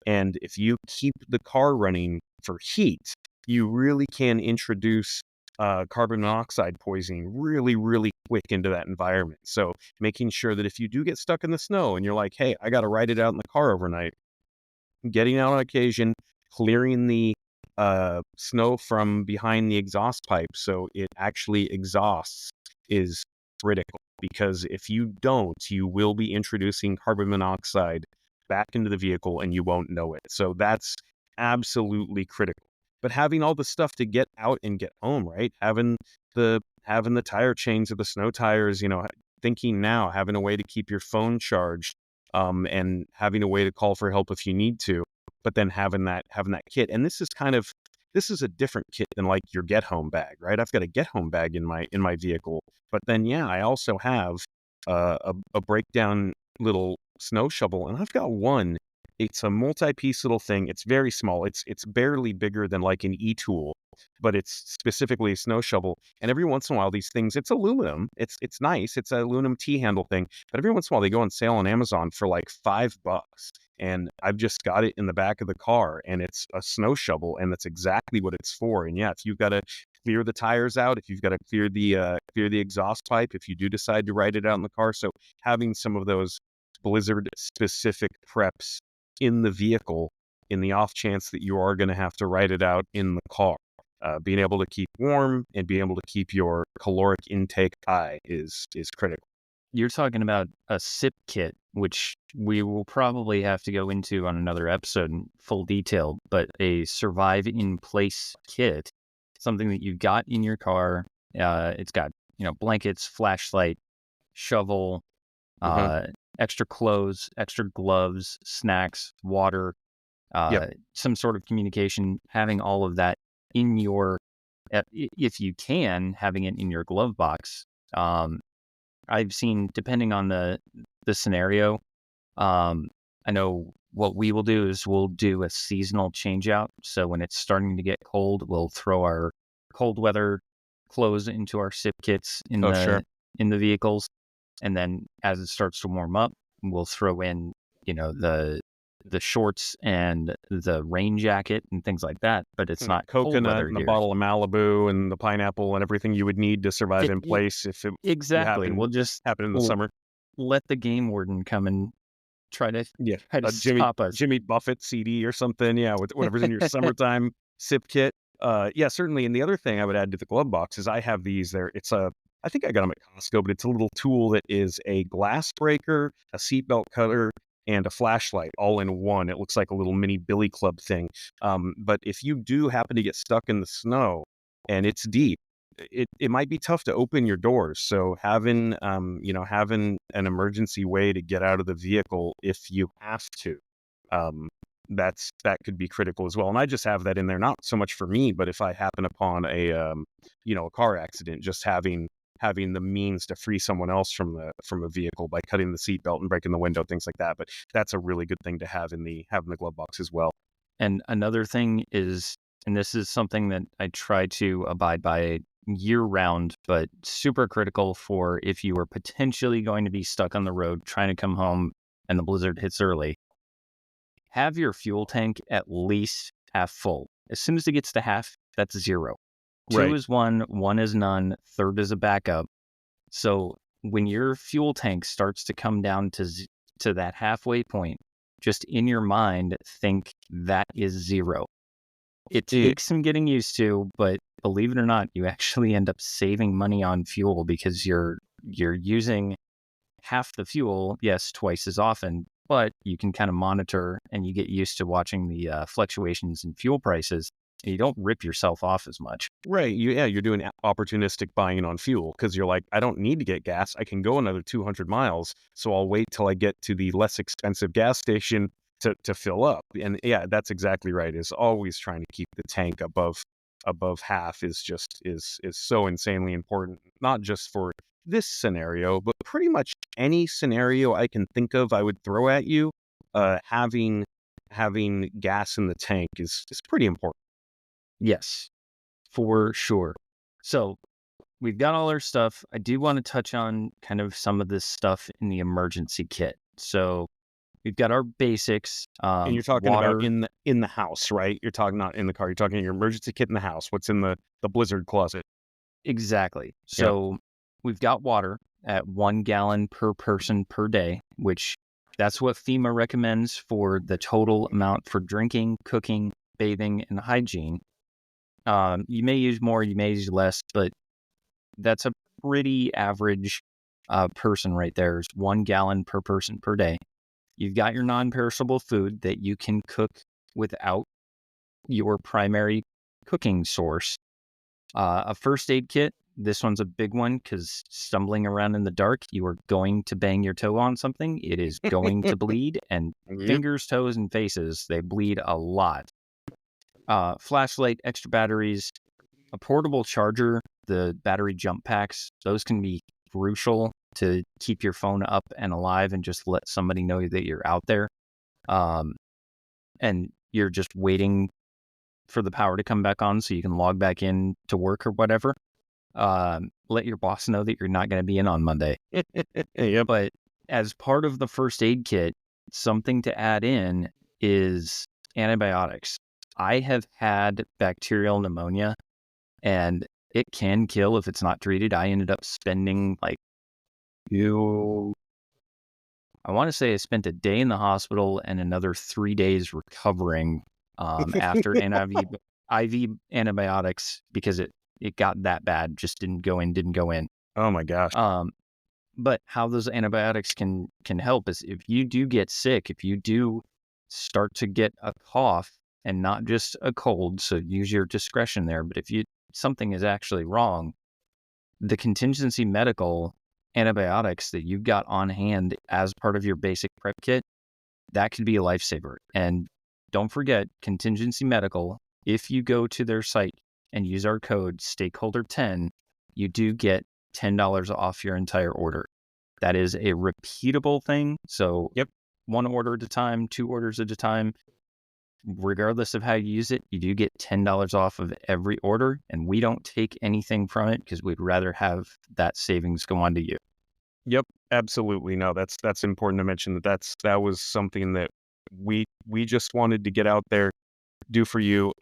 Speaker 6: And if you keep the car running for heat, you really can introduce carbon monoxide poisoning really, really quick into that environment. So making sure that if you do get stuck in the snow and you're like, hey, I got to ride it out in the car overnight, getting out on occasion, clearing the snow from behind the exhaust pipe so it actually exhausts is critical. Because if you don't, you will be introducing carbon monoxide back into the vehicle and you won't know it. So that's absolutely critical. But having all the stuff to get out and get home, right? Having the tire chains of the snow tires, thinking now, having a way to keep your phone charged, and having a way to call for help if you need to, but then having that kit. And this is a different kit than like your get home bag, right? I've got a get home bag in my vehicle, but then I also have a breakdown little snow shovel, and I've got one. It's a multi-piece little thing. It's very small. It's barely bigger than like an e-tool, but it's specifically a snow shovel. And every once in a while, these things, it's aluminum. It's nice. It's an aluminum T-handle thing. But every once in a while, they go on sale on Amazon for like $5. And I've just got it in the back of the car, and it's a snow shovel, and that's exactly what it's for. And if you've got to clear the tires out, if you've got to clear the exhaust pipe, if you do decide to ride it out in the car. So having some of those blizzard specific preps in the vehicle in the off chance that you are going to have to ride it out in the car. Being able to keep warm and being able to keep your caloric intake high is critical.
Speaker 5: You're talking about a SIP kit, which we will probably have to go into on another episode in full detail, but a survive in place kit, something that you've got in your car. It's got, blankets, flashlight, shovel, extra clothes, extra gloves, snacks, water, some sort of communication, having all of that in your, if you can, having it in your glove box. I've seen, depending on the scenario, I know what we will do is we'll do a seasonal change out. So when it's starting to get cold, we'll throw our cold weather clothes into our SIP kits in the vehicles. And then as it starts to warm up, we'll throw in, the shorts and the rain jacket and things like that. But it's not
Speaker 6: coconut and the bottle of Malibu and the pineapple and everything you would need to survive in place if it
Speaker 5: exactly. We'll just
Speaker 6: happen in the summer.
Speaker 5: Let the game warden come and try to stop us.
Speaker 6: Jimmy Buffett CD or something. Yeah, with whatever's in your summertime SIP kit. Certainly. And the other thing I would add to the glove box is I have these there. I think I got them at Costco, but it's a little tool that is a glass breaker, a seatbelt cutter, and a flashlight all in one. It looks like a little mini billy club thing. But if you do happen to get stuck in the snow and it's deep, it might be tough to open your doors. So having an emergency way to get out of the vehicle if you have to, that could be critical as well. And I just have that in there, not so much for me, but if I happen upon a car accident, just having the means to free someone else from a vehicle by cutting the seatbelt and breaking the window, things like that. But that's a really good thing to have in the glove box as well.
Speaker 5: And another thing is, and this is something that I try to abide by year round, but super critical for if you are potentially going to be stuck on the road trying to come home and the blizzard hits early, have your fuel tank at least half full. As soon as it gets to half, that's 0. 2 is 1, 1 is none, 3rd is a backup. So when your fuel tank starts to come down to that halfway point, just in your mind, think that is 0. It takes some getting used to, but believe it or not, you actually end up saving money on fuel because you're using half the fuel, yes, twice as often, but you can kind of monitor and you get used to watching the fluctuations in fuel prices. And you don't rip yourself off as much.
Speaker 6: Right. You're doing opportunistic buying on fuel because you're like, I don't need to get gas. I can go another 200 miles. So I'll wait till I get to the less expensive gas station to fill up. And yeah, that's exactly right. Is always trying to keep the tank above half is so insanely important, not just for this scenario, but pretty much any scenario I can think of I would throw at you. Having gas in the tank is pretty important.
Speaker 5: Yes, for sure. So we've got all our stuff. I do want to touch on kind of some of this stuff in the emergency kit. So we've got our basics.
Speaker 6: And you're talking
Speaker 5: water,
Speaker 6: about in the house, right? You're talking not in the car. You're talking your emergency kit in the house. What's in the blizzard closet?
Speaker 5: Exactly. So we've got water at 1 gallon per person per day, which that's what FEMA recommends for the total amount for drinking, cooking, bathing, and hygiene. You may use more, you may use less, but that's a pretty average person right there. Is 1 gallon per person per day. You've got your non-perishable food that you can cook without your primary cooking source. A first aid kit. This one's a big one because stumbling around in the dark, you are going to bang your toe on something. It is going to bleed, and fingers, toes, and faces, they bleed a lot. Flashlight, extra batteries, a portable charger, the battery jump packs, those can be crucial to keep your phone up and alive and just let somebody know that you're out there. And you're just waiting for the power to come back on so you can log back in to work or whatever. Let your boss know that you're not going to be in on Monday. But as part of the first aid kit, something to add in is antibiotics. I have had bacterial pneumonia, and it can kill if it's not treated. I ended up spending I I want to say I spent a day in the hospital and another 3 days recovering after IV antibiotics because it got that bad, just didn't go in.
Speaker 6: Oh my gosh.
Speaker 5: Um, but how those antibiotics can help is if you do get sick, if you do start to get a cough and not just a cold, so use your discretion there. But if something is actually wrong, the contingency medical antibiotics that you've got on hand as part of your basic prep kit, that could be a lifesaver. And don't forget, contingency medical, if you go to their site and use our code stakeholder10, you do get $10 off your entire order. That is a repeatable thing. So
Speaker 6: Yep.
Speaker 5: 1 order at a time, 2 orders at a time, regardless of how you use it, you do get $10 off of every order, and we don't take anything from it because we'd rather have that savings go on to you.
Speaker 6: Yep, absolutely. No, that's important to mention that was something that we just wanted to get out there, do for you.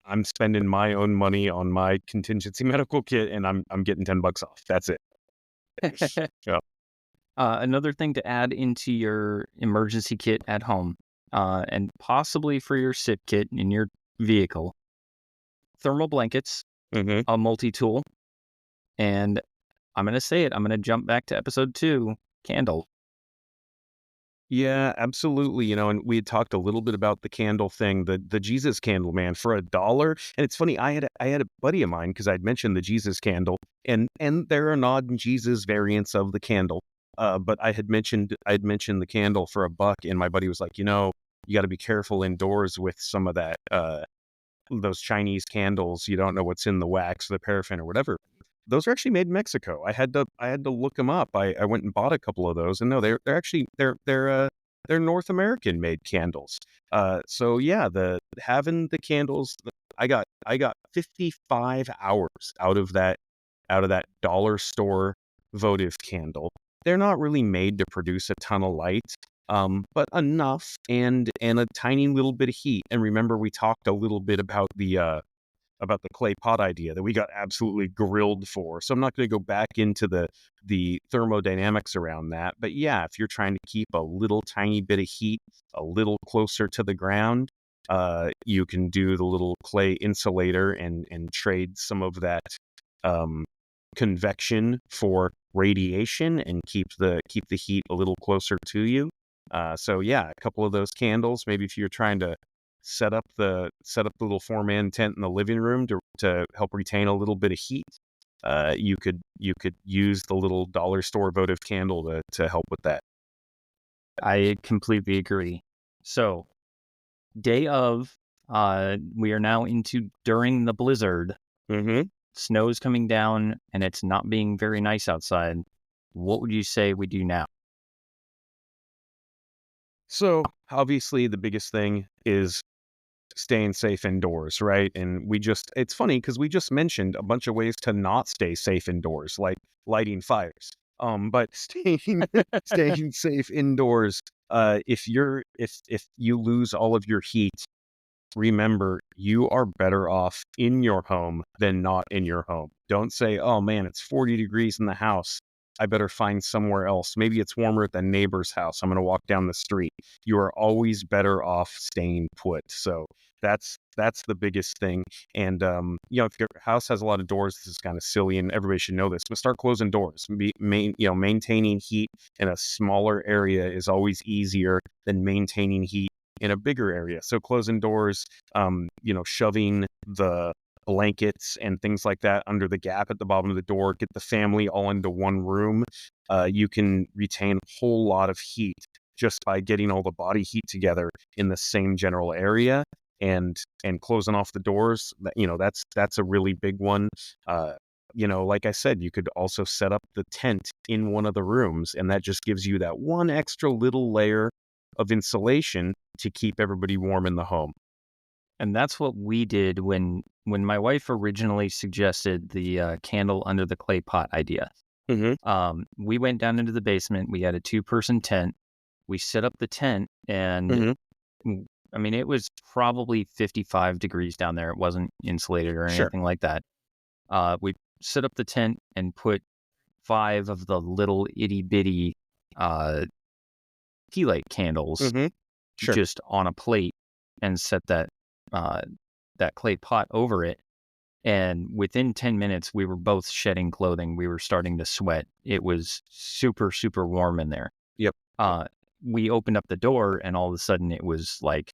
Speaker 6: I'm spending my own money on my contingency medical kit, and I'm getting $10 off. That's it. Yeah.
Speaker 5: Another thing to add into your emergency kit at home, and possibly for your SIP kit in your vehicle, thermal blankets,
Speaker 6: Mm-hmm.
Speaker 5: a multi-tool, and I'm going to say it, I'm going to jump back to episode 2, candle.
Speaker 6: Yeah, absolutely. And we had talked a little bit about the candle thing, the Jesus candle, man, for $1. And it's funny, I had a buddy of mine because I'd mentioned the Jesus candle, and there are non-Jesus variants of the candle. But I'd mentioned the candle for $1, and my buddy was like, you got to be careful indoors with some of that, those Chinese candles. You don't know what's in the wax, the paraffin, or whatever. Those are actually made in Mexico. I had to look them up. I went and bought a couple of those, and no, they're actually they're North American made candles. So yeah, having the candles, I got 55 hours out of that dollar store votive candle. They're not really made to produce a ton of light, but enough and a tiny little bit of heat. And remember, we talked a little bit about the clay pot idea that we got absolutely grilled for. So I'm not going to go back into the thermodynamics around that. But yeah, if you're trying to keep a little tiny bit of heat a little closer to the ground, you can do the little clay insulator and trade some of that convection for radiation and keep the heat a little closer to you. So yeah, a couple of those candles. Maybe if you're trying to set up the little 4-man tent in the living room to help retain a little bit of heat, you could use the little dollar store votive candle to help with that.
Speaker 5: I completely agree. So, day of, we are now into during the blizzard.
Speaker 6: Mm-hmm.
Speaker 5: Snow's coming down and it's not being very nice outside. What would you say we do now?
Speaker 6: So obviously the biggest thing is staying safe indoors, right? And it's funny because we just mentioned a bunch of ways to not stay safe indoors, like lighting fires. But staying safe indoors, if you lose all of your heat, remember, you are better off in your home than not in your home. Don't say, oh man, it's 40 degrees in the house, I better find somewhere else. Maybe it's warmer at the neighbor's house, I'm going to walk down the street. You are always better off staying put. So that's the biggest thing. And if your house has a lot of doors, this is kind of silly and everybody should know this, but start closing doors. Maintaining heat in a smaller area is always easier than maintaining heat in a bigger area. So closing doors, shoving the blankets and things like that under the gap at the bottom of the door, get the family all into one room. You can retain a whole lot of heat just by getting all the body heat together in the same general area and closing off the doors. That's a really big one. Like I said, you could also set up the tent in one of the rooms, and that just gives you that one extra little layer of insulation to keep everybody warm in the home.
Speaker 5: And that's what we did when my wife originally suggested the candle under the clay pot idea.
Speaker 6: Mm-hmm.
Speaker 5: We went down into the basement. We had a 2-person tent. We set up the tent, and I mean, it was probably 55 degrees down there. It wasn't insulated or anything like that. We set up the tent and put 5 of the little itty bitty tea light candles
Speaker 6: Mm-hmm. Sure.
Speaker 5: just on a plate and set that clay pot over it. And within 10 minutes, we were both shedding clothing. We were starting to sweat. It was super, super warm in there.
Speaker 6: Yep.
Speaker 5: We opened up the door, and all of a sudden it was like,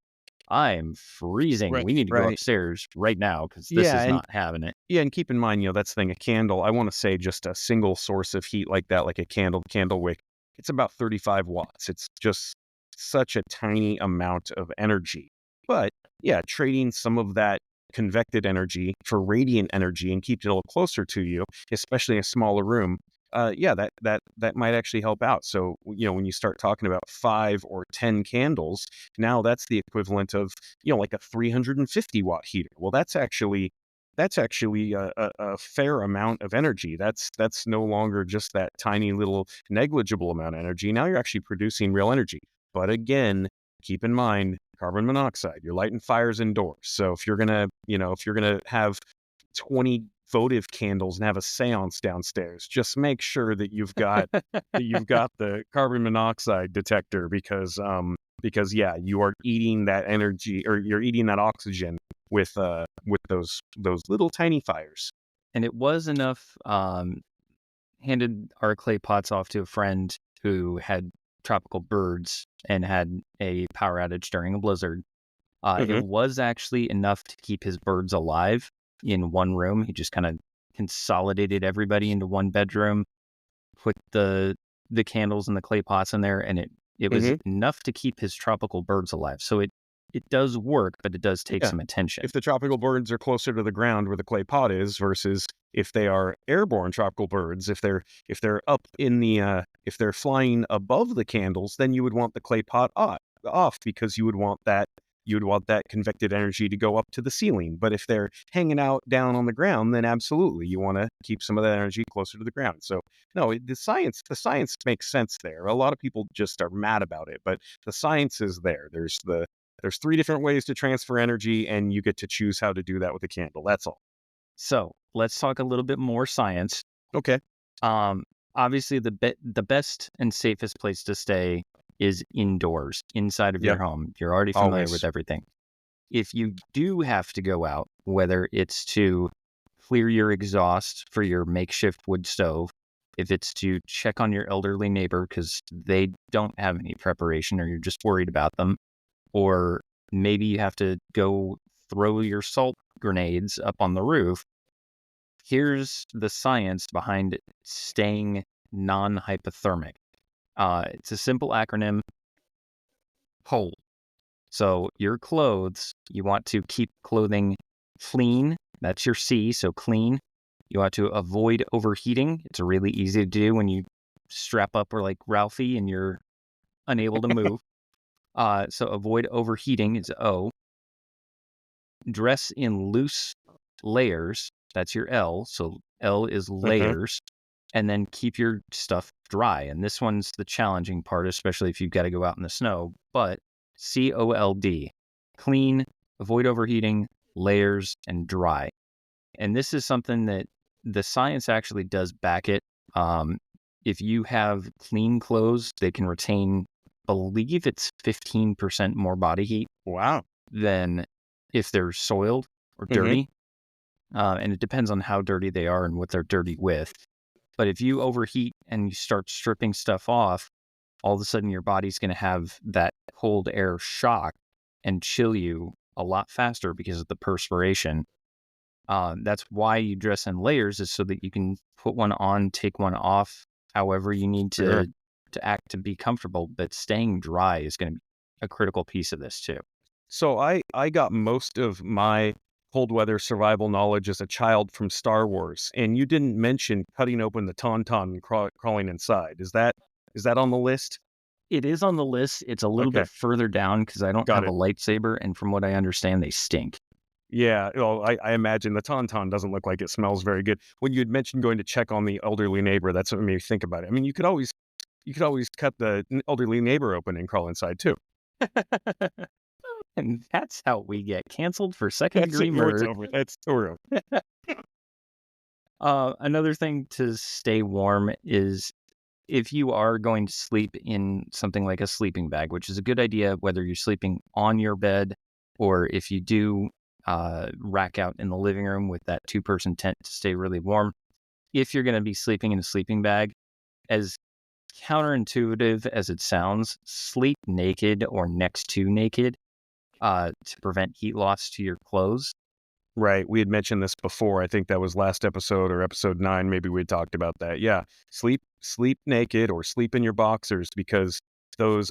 Speaker 5: I'm freezing.
Speaker 6: Right,
Speaker 5: We need to go
Speaker 6: right.
Speaker 5: upstairs right now because this
Speaker 6: Yeah,
Speaker 5: is
Speaker 6: and
Speaker 5: not having it.
Speaker 6: yeah, and keep in mind, that's the thing, a candle, I want to say just a single source of heat like that, like a candle wick, it's about 35 watts. It's just such a tiny amount of energy. But yeah, trading some of that convected energy for radiant energy and keep it a little closer to you, especially in a smaller room, yeah, that might actually help out. So, when you start talking about 5 or 10 candles, now that's the equivalent of, like a 350 watt heater. Well, that's actually a fair amount of energy. That's no longer just that tiny little negligible amount of energy. Now you're actually producing real energy. But again, keep in mind carbon monoxide. You're lighting fires indoors. So if you're gonna have 20 votive candles and have a seance downstairs, just make sure that you've got the carbon monoxide detector because yeah, you are eating that energy, or you're eating that oxygen with those little tiny fires.
Speaker 5: And it was enough. Handed our clay pots off to a friend who had tropical birds and had a power outage during a blizzard. It was actually enough to keep his birds alive in one room. He just kind of consolidated everybody into one bedroom, put the candles and the clay pots in there, and it was enough to keep his tropical birds alive. So it does work, but it does take
Speaker 6: Yeah.
Speaker 5: some attention.
Speaker 6: If the tropical birds are closer to the ground where the clay pot is versus if they are airborne tropical birds, if they're up in the if they're flying above the candles, then you would want the clay pot off because you would want that convected energy to go up to the ceiling. But if they're hanging out down on the ground, then absolutely you want to keep some of that energy closer to the ground. So no, the science makes sense there. A lot of people just are mad about it, but the science is there. There's 3 different ways to transfer energy, and you get to choose how to do that with a candle. That's all.
Speaker 5: So let's talk a little bit more science.
Speaker 6: Okay.
Speaker 5: Obviously, the best and safest place to stay is indoors, inside of your
Speaker 6: Yep.
Speaker 5: home. You're already familiar
Speaker 6: Always.
Speaker 5: with everything. If you do have to go out, whether it's to clear your exhaust for your makeshift wood stove, if it's to check on your elderly neighbor because they don't have any preparation or you're just worried about them, or maybe you have to go throw your salt grenades up on the roof, here's the science behind staying non-hypothermic. It's a simple acronym, COLD. So your clothes, you want to keep clothing clean. That's your C, so clean. You want to avoid overheating. It's really easy to do when you strap up or like Ralphie and you're unable to move. So avoid overheating is O. Dress in loose layers. That's your L. So L is layers. And then keep your stuff dry. And this one's the challenging part, especially if you've got to go out in the snow. But COLD, clean, avoid overheating, layers, and dry. And this is something that the science actually does back it. If you have clean clothes, they can retain, I believe it's 15% more body heat
Speaker 6: Wow.
Speaker 5: than if they're soiled or dirty. And it depends on how dirty they are and what they're dirty with. But if you overheat and you start stripping stuff off, all of a sudden your body's going to have that cold air shock and chill you a lot faster because of the perspiration. That's why you dress in layers, is so that you can put one on, take one off, however you need to act to be comfortable. But staying dry is going to be a critical piece of this too.
Speaker 6: So I got most of my cold weather survival knowledge as a child from Star Wars, and you didn't mention cutting open the tauntaun and crawling inside. Is that on the list?
Speaker 5: It is on the list. It's a little bit further down because I don't have a lightsaber, and from what I understand, they stink.
Speaker 6: Yeah, well, I imagine the tauntaun doesn't look like it smells very good. When you had mentioned going to check on the elderly neighbor, that's what made me think about it. I mean, you could always cut the elderly neighbor open and crawl inside too.
Speaker 5: And that's how we get canceled for second-degree murder.
Speaker 6: That's over.
Speaker 5: Another thing to stay warm is if you are going to sleep in something like a sleeping bag, which is a good idea, whether you're sleeping on your bed or if you do rack out in the living room with that 2-person tent to stay really warm, if you're going to be sleeping in a sleeping bag, as counterintuitive as it sounds, sleep naked or next to naked to prevent heat loss to your clothes.
Speaker 6: Right. We had mentioned this before. I think that was last episode or episode 9. Maybe we had talked about that. Yeah. Sleep naked or sleep in your boxers, because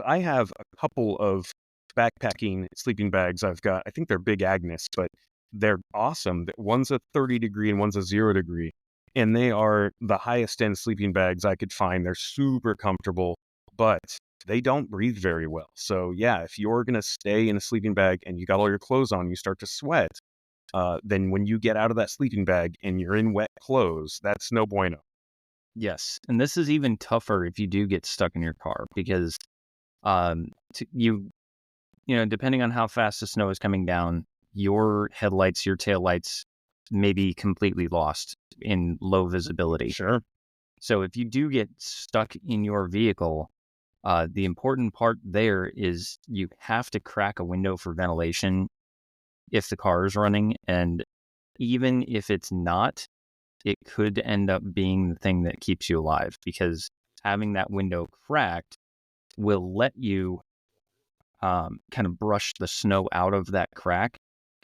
Speaker 6: I have a couple of backpacking sleeping bags I've got. I think they're Big Agnes, but they're awesome. One's a 30 degree and one's a 0 degree. And they are the highest end sleeping bags I could find. They're super comfortable, but they don't breathe very well. So yeah, if you're going to stay in a sleeping bag and you got all your clothes on, you start to sweat, then when you get out of that sleeping bag and you're in wet clothes, that's no bueno.
Speaker 5: Yes. And this is even tougher if you do get stuck in your car, because um, depending on how fast the snow is coming down, your headlights, your taillights may be completely lost in low visibility.
Speaker 6: Sure.
Speaker 5: So if you do get stuck in your vehicle, the important part there is you have to crack a window for ventilation if the car is running. And even if it's not, it could end up being the thing that keeps you alive, because having that window cracked will let you kind of brush the snow out of that crack,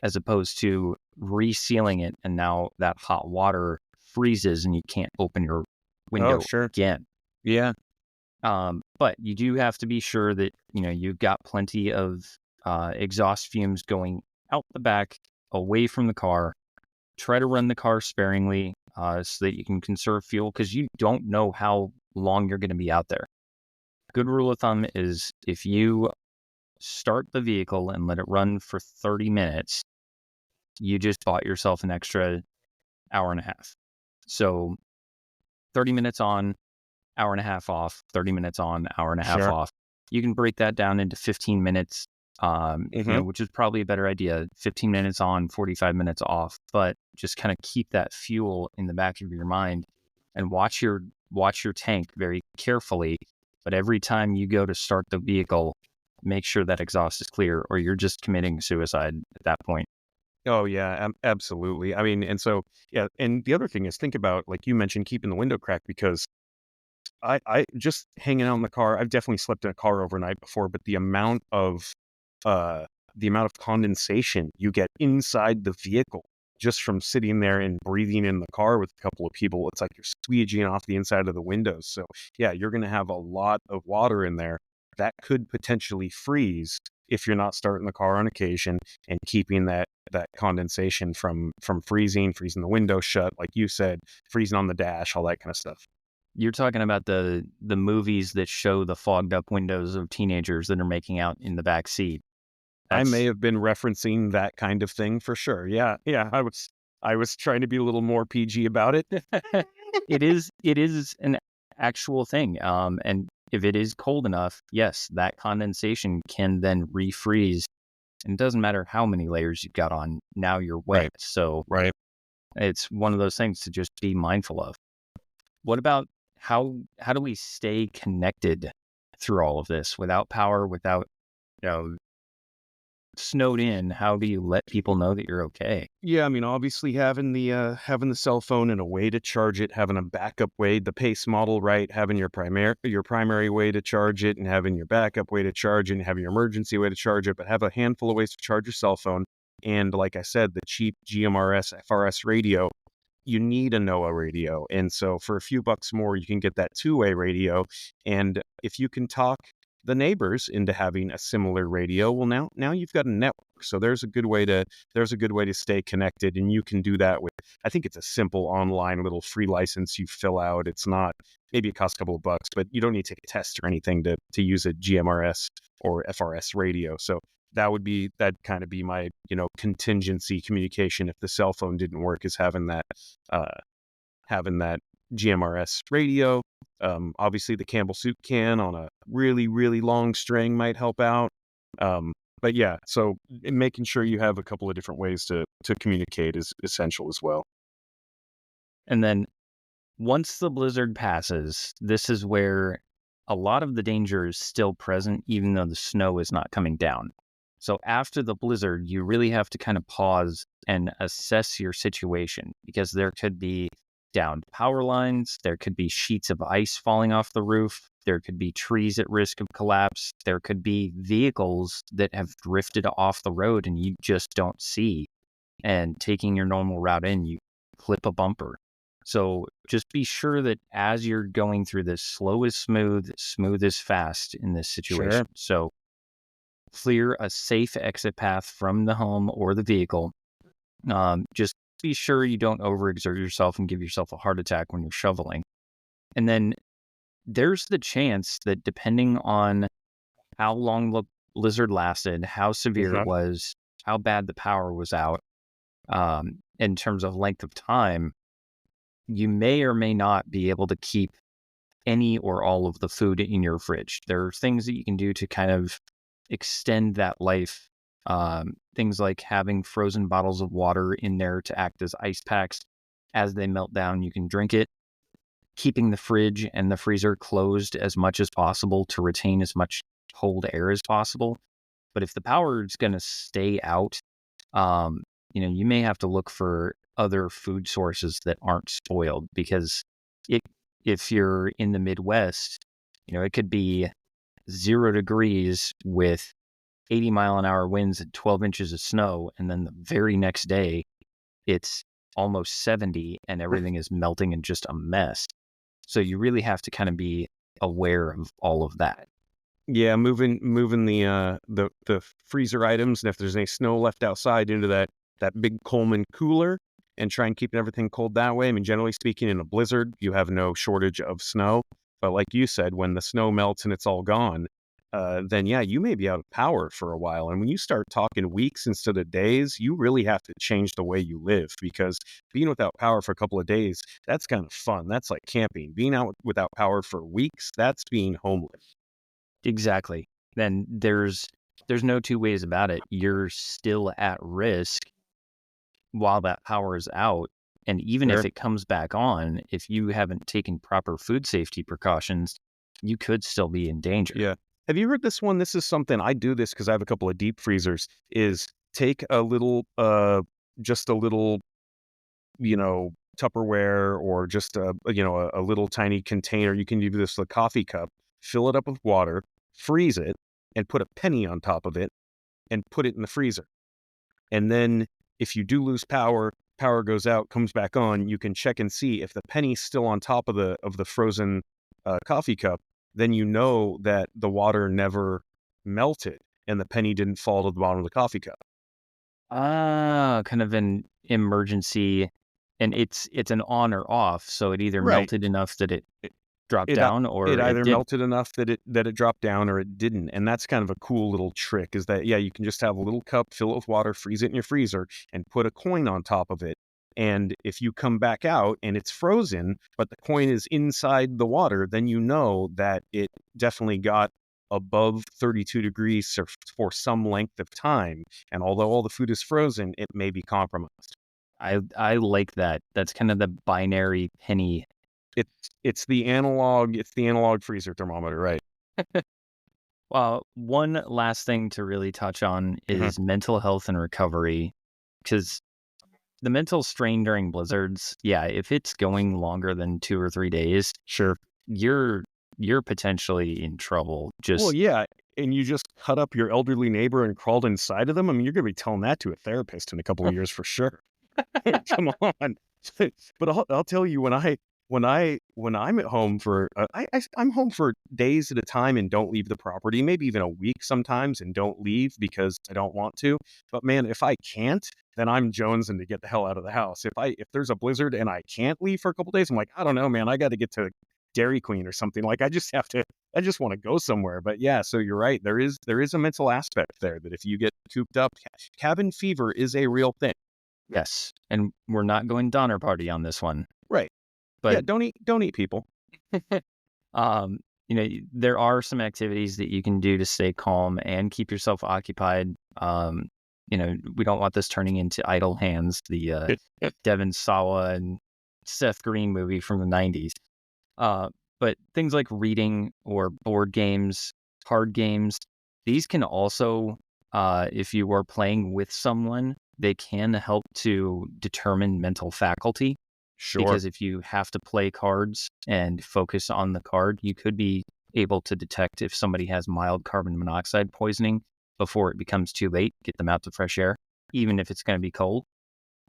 Speaker 5: as opposed to resealing it. And now that hot water freezes and you can't open your window
Speaker 6: sure.
Speaker 5: again.
Speaker 6: Yeah.
Speaker 5: But you do have to be sure that, you've got plenty of exhaust fumes going out the back, away from the car. Try to run the car sparingly so that you can conserve fuel, because you don't know how long you're going to be out there. Good rule of thumb is if you start the vehicle and let it run for 30 minutes, you just bought yourself an extra hour and a half. So 30 minutes on, hour and a half off, 30 minutes on, hour and a half
Speaker 6: Sure.
Speaker 5: off. You can break that down into 15 minutes, which is probably a better idea. 15 minutes on, 45 minutes off, but just kind of keep that fuel in the back of your mind and watch your tank very carefully. But every time you go to start the vehicle, make sure that exhaust is clear, or you're just committing suicide at that point.
Speaker 6: Oh yeah, absolutely. I mean, and so, yeah. And the other thing is, think about, like you mentioned, keeping the window cracked, because I just hanging out in the car. I've definitely slept in a car overnight before, but the amount of condensation you get inside the vehicle just from sitting there and breathing in the car with a couple of people, it's like you're squeegeeing off the inside of the windows. So yeah, you're going to have a lot of water in there that could potentially freeze if you're not starting the car on occasion and keeping that condensation from freezing the window shut, like you said, freezing on the dash, all that kind of stuff.
Speaker 5: You're talking about the movies that show the fogged up windows of teenagers that are making out in the back seat.
Speaker 6: I may have been referencing that kind of thing for sure. Yeah. I was trying to be a little more PG about it.
Speaker 5: It is an actual thing. And if it is cold enough, yes, that condensation can then refreeze. And it doesn't matter how many layers you've got on. Now you're wet.
Speaker 6: Right.
Speaker 5: So
Speaker 6: Right.
Speaker 5: it's one of those things to just be mindful of. What about how do we stay connected through all of this without power, without, snowed in? How do you let people know that you're okay?
Speaker 6: Yeah, I mean, obviously having the cell phone and a way to charge it, having a backup way, the pace model, right? Having your primary way to charge it, and having your backup way to charge it, and having your emergency way to charge it, but have a handful of ways to charge your cell phone. And like I said, the cheap GMRS FRS radio, you need a NOAA radio. And so for a few bucks more, you can get that 2-way radio. And if you can talk the neighbors into having a similar radio, well, now you've got a network. So there's a good way to stay connected. And you can do that with, I think it's a simple online little free license you fill out. It's not, maybe it costs a couple of bucks, but you don't need to take a test or anything to use a GMRS or FRS radio. So that'd kind of be my, contingency communication if the cell phone didn't work, is having that GMRS radio. Obviously the Campbell soup can on a really, really long string might help out. But yeah, so making sure you have a couple of different ways to communicate is essential as well.
Speaker 5: And then Once the blizzard passes, this is where a lot of the danger is still present, even though the snow is not coming down. So after the blizzard, you really have to kind of pause and assess your situation because there could be downed power lines, there could be sheets of ice falling off the roof, there could be trees at risk of collapse, there could be vehicles that have drifted off the road and you just don't see. And taking your normal route in, you clip a bumper. So just be sure that as you're going through this, slow is smooth, smooth is fast in this situation.
Speaker 6: Sure.
Speaker 5: So clear a safe exit path from the home or the vehicle. Just be sure you don't overexert yourself and give yourself a heart attack when you're shoveling. And then there's the chance that depending on how long the blizzard lasted, how severe it was, how bad the power was out, in terms of length of time, you may or may not be able to keep any or all of the food in your fridge. There are things that you can do to kind of extend that life. Things like having frozen bottles of water in there to act as ice packs. As they melt down, you can drink it. Keeping the fridge and the freezer closed as much as possible to retain as much cold air as possible. But if the power is going to stay out, you may have to look for other food sources that aren't spoiled because if you're in the Midwest, it could be 0 degrees with 80-mile-an-hour winds and 12 inches of snow. And then the very next day, it's almost 70 and everything is melting and just a mess. So you really have to kind of be aware of all of that.
Speaker 6: Yeah, moving the freezer items, and if there's any snow left outside, into that big Coleman cooler, and try and keep everything cold that way. I mean, generally speaking, in a blizzard, you have no shortage of snow. But like you said, when the snow melts and it's all gone, then yeah, you may be out of power for a while. And when you start talking weeks instead of days, you really have to change the way you live, because being without power for a couple of days, that's kind of fun. That's like camping. Being out without power for weeks, that's being homeless.
Speaker 5: Exactly. Then there's no two ways about it. You're still at risk while that power is out. And even if it comes back on, if you haven't taken proper food safety precautions, you could still be in danger.
Speaker 6: Yeah. Have you heard this one? This is something I do this because I have a couple of deep freezers, is take a little, just a little, Tupperware, or just a little tiny container. You can use this, a coffee cup, fill it up with water, freeze it, and put a penny on top of it and put it in the freezer. And then if you do lose power goes out, comes back on, you can check and see if the penny's still on top of the frozen coffee cup. Then you know that the water never melted and the penny didn't fall to the bottom of the coffee cup.
Speaker 5: Kind of an emergency, and it's an on or off. So it either melted enough that it dropped down, or
Speaker 6: it either
Speaker 5: didn't.
Speaker 6: melted enough that it dropped down, or it didn't. And that's kind of a cool little trick, is that, yeah, you can just have a little cup, fill it with water, freeze it in your freezer, and put a coin on top of it. And if you come back out and it's frozen, but the coin is inside the water, then you know that it definitely got above 32 degrees for some length of time. And although all the food is frozen, it may be compromised.
Speaker 5: I like that. That's kind of the binary penny.
Speaker 6: It's the analog freezer thermometer, right?
Speaker 5: One last thing to really touch on is mental health and recovery, because the mental strain during blizzards, yeah, if it's going longer than 2 or 3 days,
Speaker 6: Sure.
Speaker 5: you're potentially in trouble.
Speaker 6: Well, yeah, and you just cut up your elderly neighbor and crawled inside of them. I mean, you're going to be telling that to a therapist in a couple of years for sure. Come on. But I'll tell you, when I'm at home for I'm home for days at a time and don't leave the property, maybe even a week sometimes, and don't leave because I don't want to. But man, if I can't, then I'm jonesing to get the hell out of the house. If there's a blizzard and I can't leave for a couple days, I'm like, I don't know, man, I got to get to Dairy Queen or something. Like, I just want to go somewhere. But yeah, so you're right. There is a mental aspect there, that if you get cooped up, cabin fever is a real thing.
Speaker 5: Yes, and we're not going Donner Party on this one.
Speaker 6: Right.
Speaker 5: But
Speaker 6: yeah, don't eat people.
Speaker 5: There are some activities that you can do to stay calm and keep yourself occupied. We don't want this turning into idle hands, the Devon Sawa and Seth Green movie from the 90s. But things like reading or board games, card games, these can also, if you are playing with someone, they can help to determine mental faculty.
Speaker 6: Sure.
Speaker 5: Because if you have to play cards and focus on the card, you could be able to detect if somebody has mild carbon monoxide poisoning before it becomes too late, get them out to fresh air, even if it's going to be cold.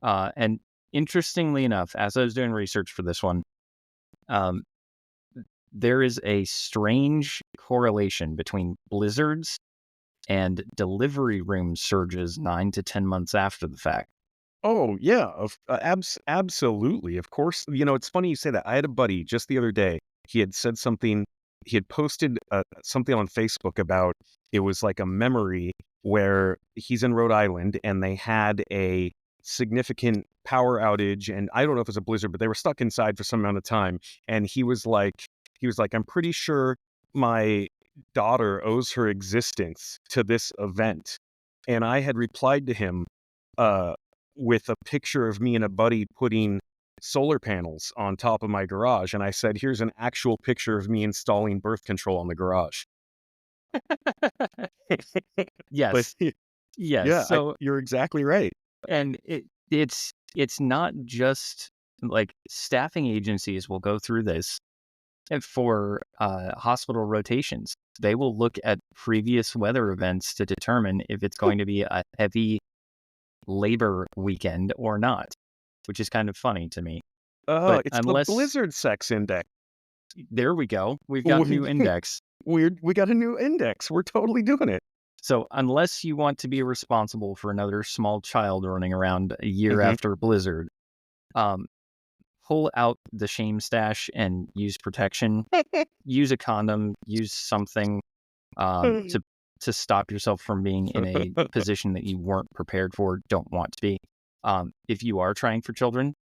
Speaker 5: And interestingly enough, as I was doing research for this one, there is a strange correlation between blizzards and delivery room surges 9 to 10 months after the fact.
Speaker 6: Oh, yeah, absolutely. Of course, it's funny you say that. I had a buddy just the other day. He had said something, he had posted something on Facebook about it was like a memory where he's in Rhode Island and they had a significant power outage. And I don't know if it was a blizzard, but they were stuck inside for some amount of time. And he was like, I'm pretty sure my daughter owes her existence to this event. And I had replied to him, with a picture of me and a buddy putting solar panels on top of my garage. And I said, here's an actual picture of me installing birth control on the garage.
Speaker 5: Yes.
Speaker 6: But
Speaker 5: Yes.
Speaker 6: yeah,
Speaker 5: So,
Speaker 6: you're exactly right.
Speaker 5: and it's not just like staffing agencies will go through this for hospital rotations. They will look at previous weather events to determine if it's going to be a heavy labor weekend or not, which is kind of funny to me. But
Speaker 6: It's the
Speaker 5: unless
Speaker 6: blizzard sex index.
Speaker 5: there we go, we've got a new
Speaker 6: We
Speaker 5: index.
Speaker 6: we got a new index. We're totally doing it.
Speaker 5: So unless you want to be responsible for another small child running around a year
Speaker 6: Mhm.
Speaker 5: after a blizzard, pull out the shame stash and use protection. Use a condom. Use something to stop yourself from being in a position that you weren't prepared for, don't want to be. If you are trying for children,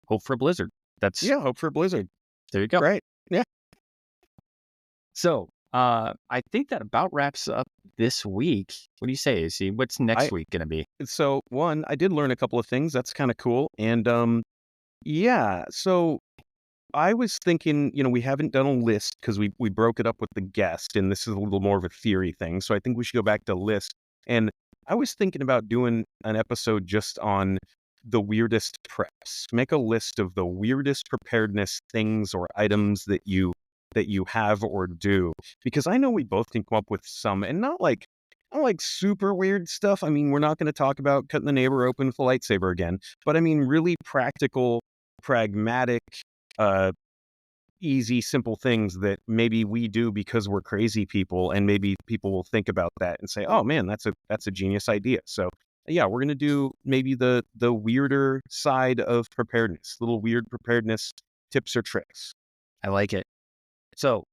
Speaker 5: hope for a blizzard. That's
Speaker 6: Yeah, hope for a blizzard.
Speaker 5: There you go.
Speaker 6: Right. Yeah.
Speaker 5: So I think that about wraps up this week. What do you say, AC? What's next week going to be?
Speaker 6: So one, I did learn a couple of things. That's kind of cool. And yeah, so I was thinking, we haven't done a list because we broke it up with the guest, and this is a little more of a theory thing. So I think we should go back to list. And I was thinking about doing an episode just on the weirdest preps. Make a list of the weirdest preparedness things or items that you have or do, because I know we both can come up with some, and not like super weird stuff. I mean, we're not going to talk about cutting the neighbor open with a lightsaber again, but I mean, really practical, pragmatic, easy, simple things that maybe we do because we're crazy people, and maybe people will think about that and say, "Oh man, that's a genius idea." So yeah, we're gonna do maybe the weirder side of preparedness, little weird preparedness tips or tricks.
Speaker 5: I like it. So,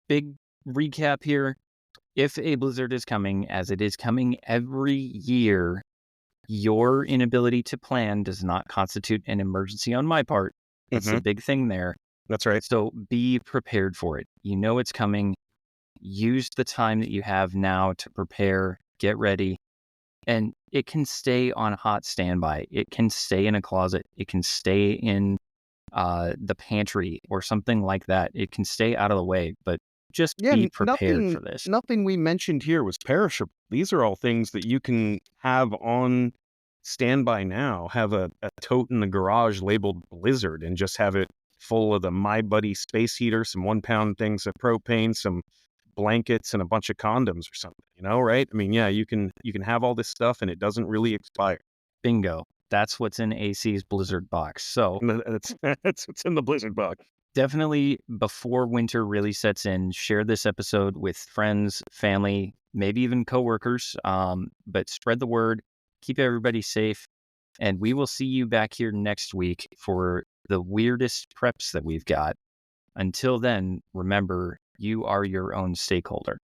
Speaker 5: big recap here. If a blizzard is coming, as it is coming every year, your inability to plan does not constitute an emergency on my part. That's the big thing there.
Speaker 6: That's right.
Speaker 5: So be prepared for it. You know it's coming. Use the time that you have now to prepare, get ready. And it can stay on hot standby. It can stay in a closet. It can stay in the pantry or something like that. It can stay out of the way, but just be prepared for this.
Speaker 6: Nothing we mentioned here was perishable. These are all things that you can have on standby now. Have a tote in the garage labeled Blizzard and just have it full of the My Buddy space heater, some 1 pound things of propane, some blankets, and a bunch of condoms or something, right? I mean, yeah, you can have all this stuff and it doesn't really expire.
Speaker 5: Bingo. That's what's in AC's Blizzard box. So
Speaker 6: that's what's in the Blizzard box.
Speaker 5: Definitely before winter really sets in, share this episode with friends, family, maybe even coworkers. But spread the word, keep everybody safe, and we will see you back here next week for the weirdest preps that we've got. Until then, remember, you are your own stakeholder.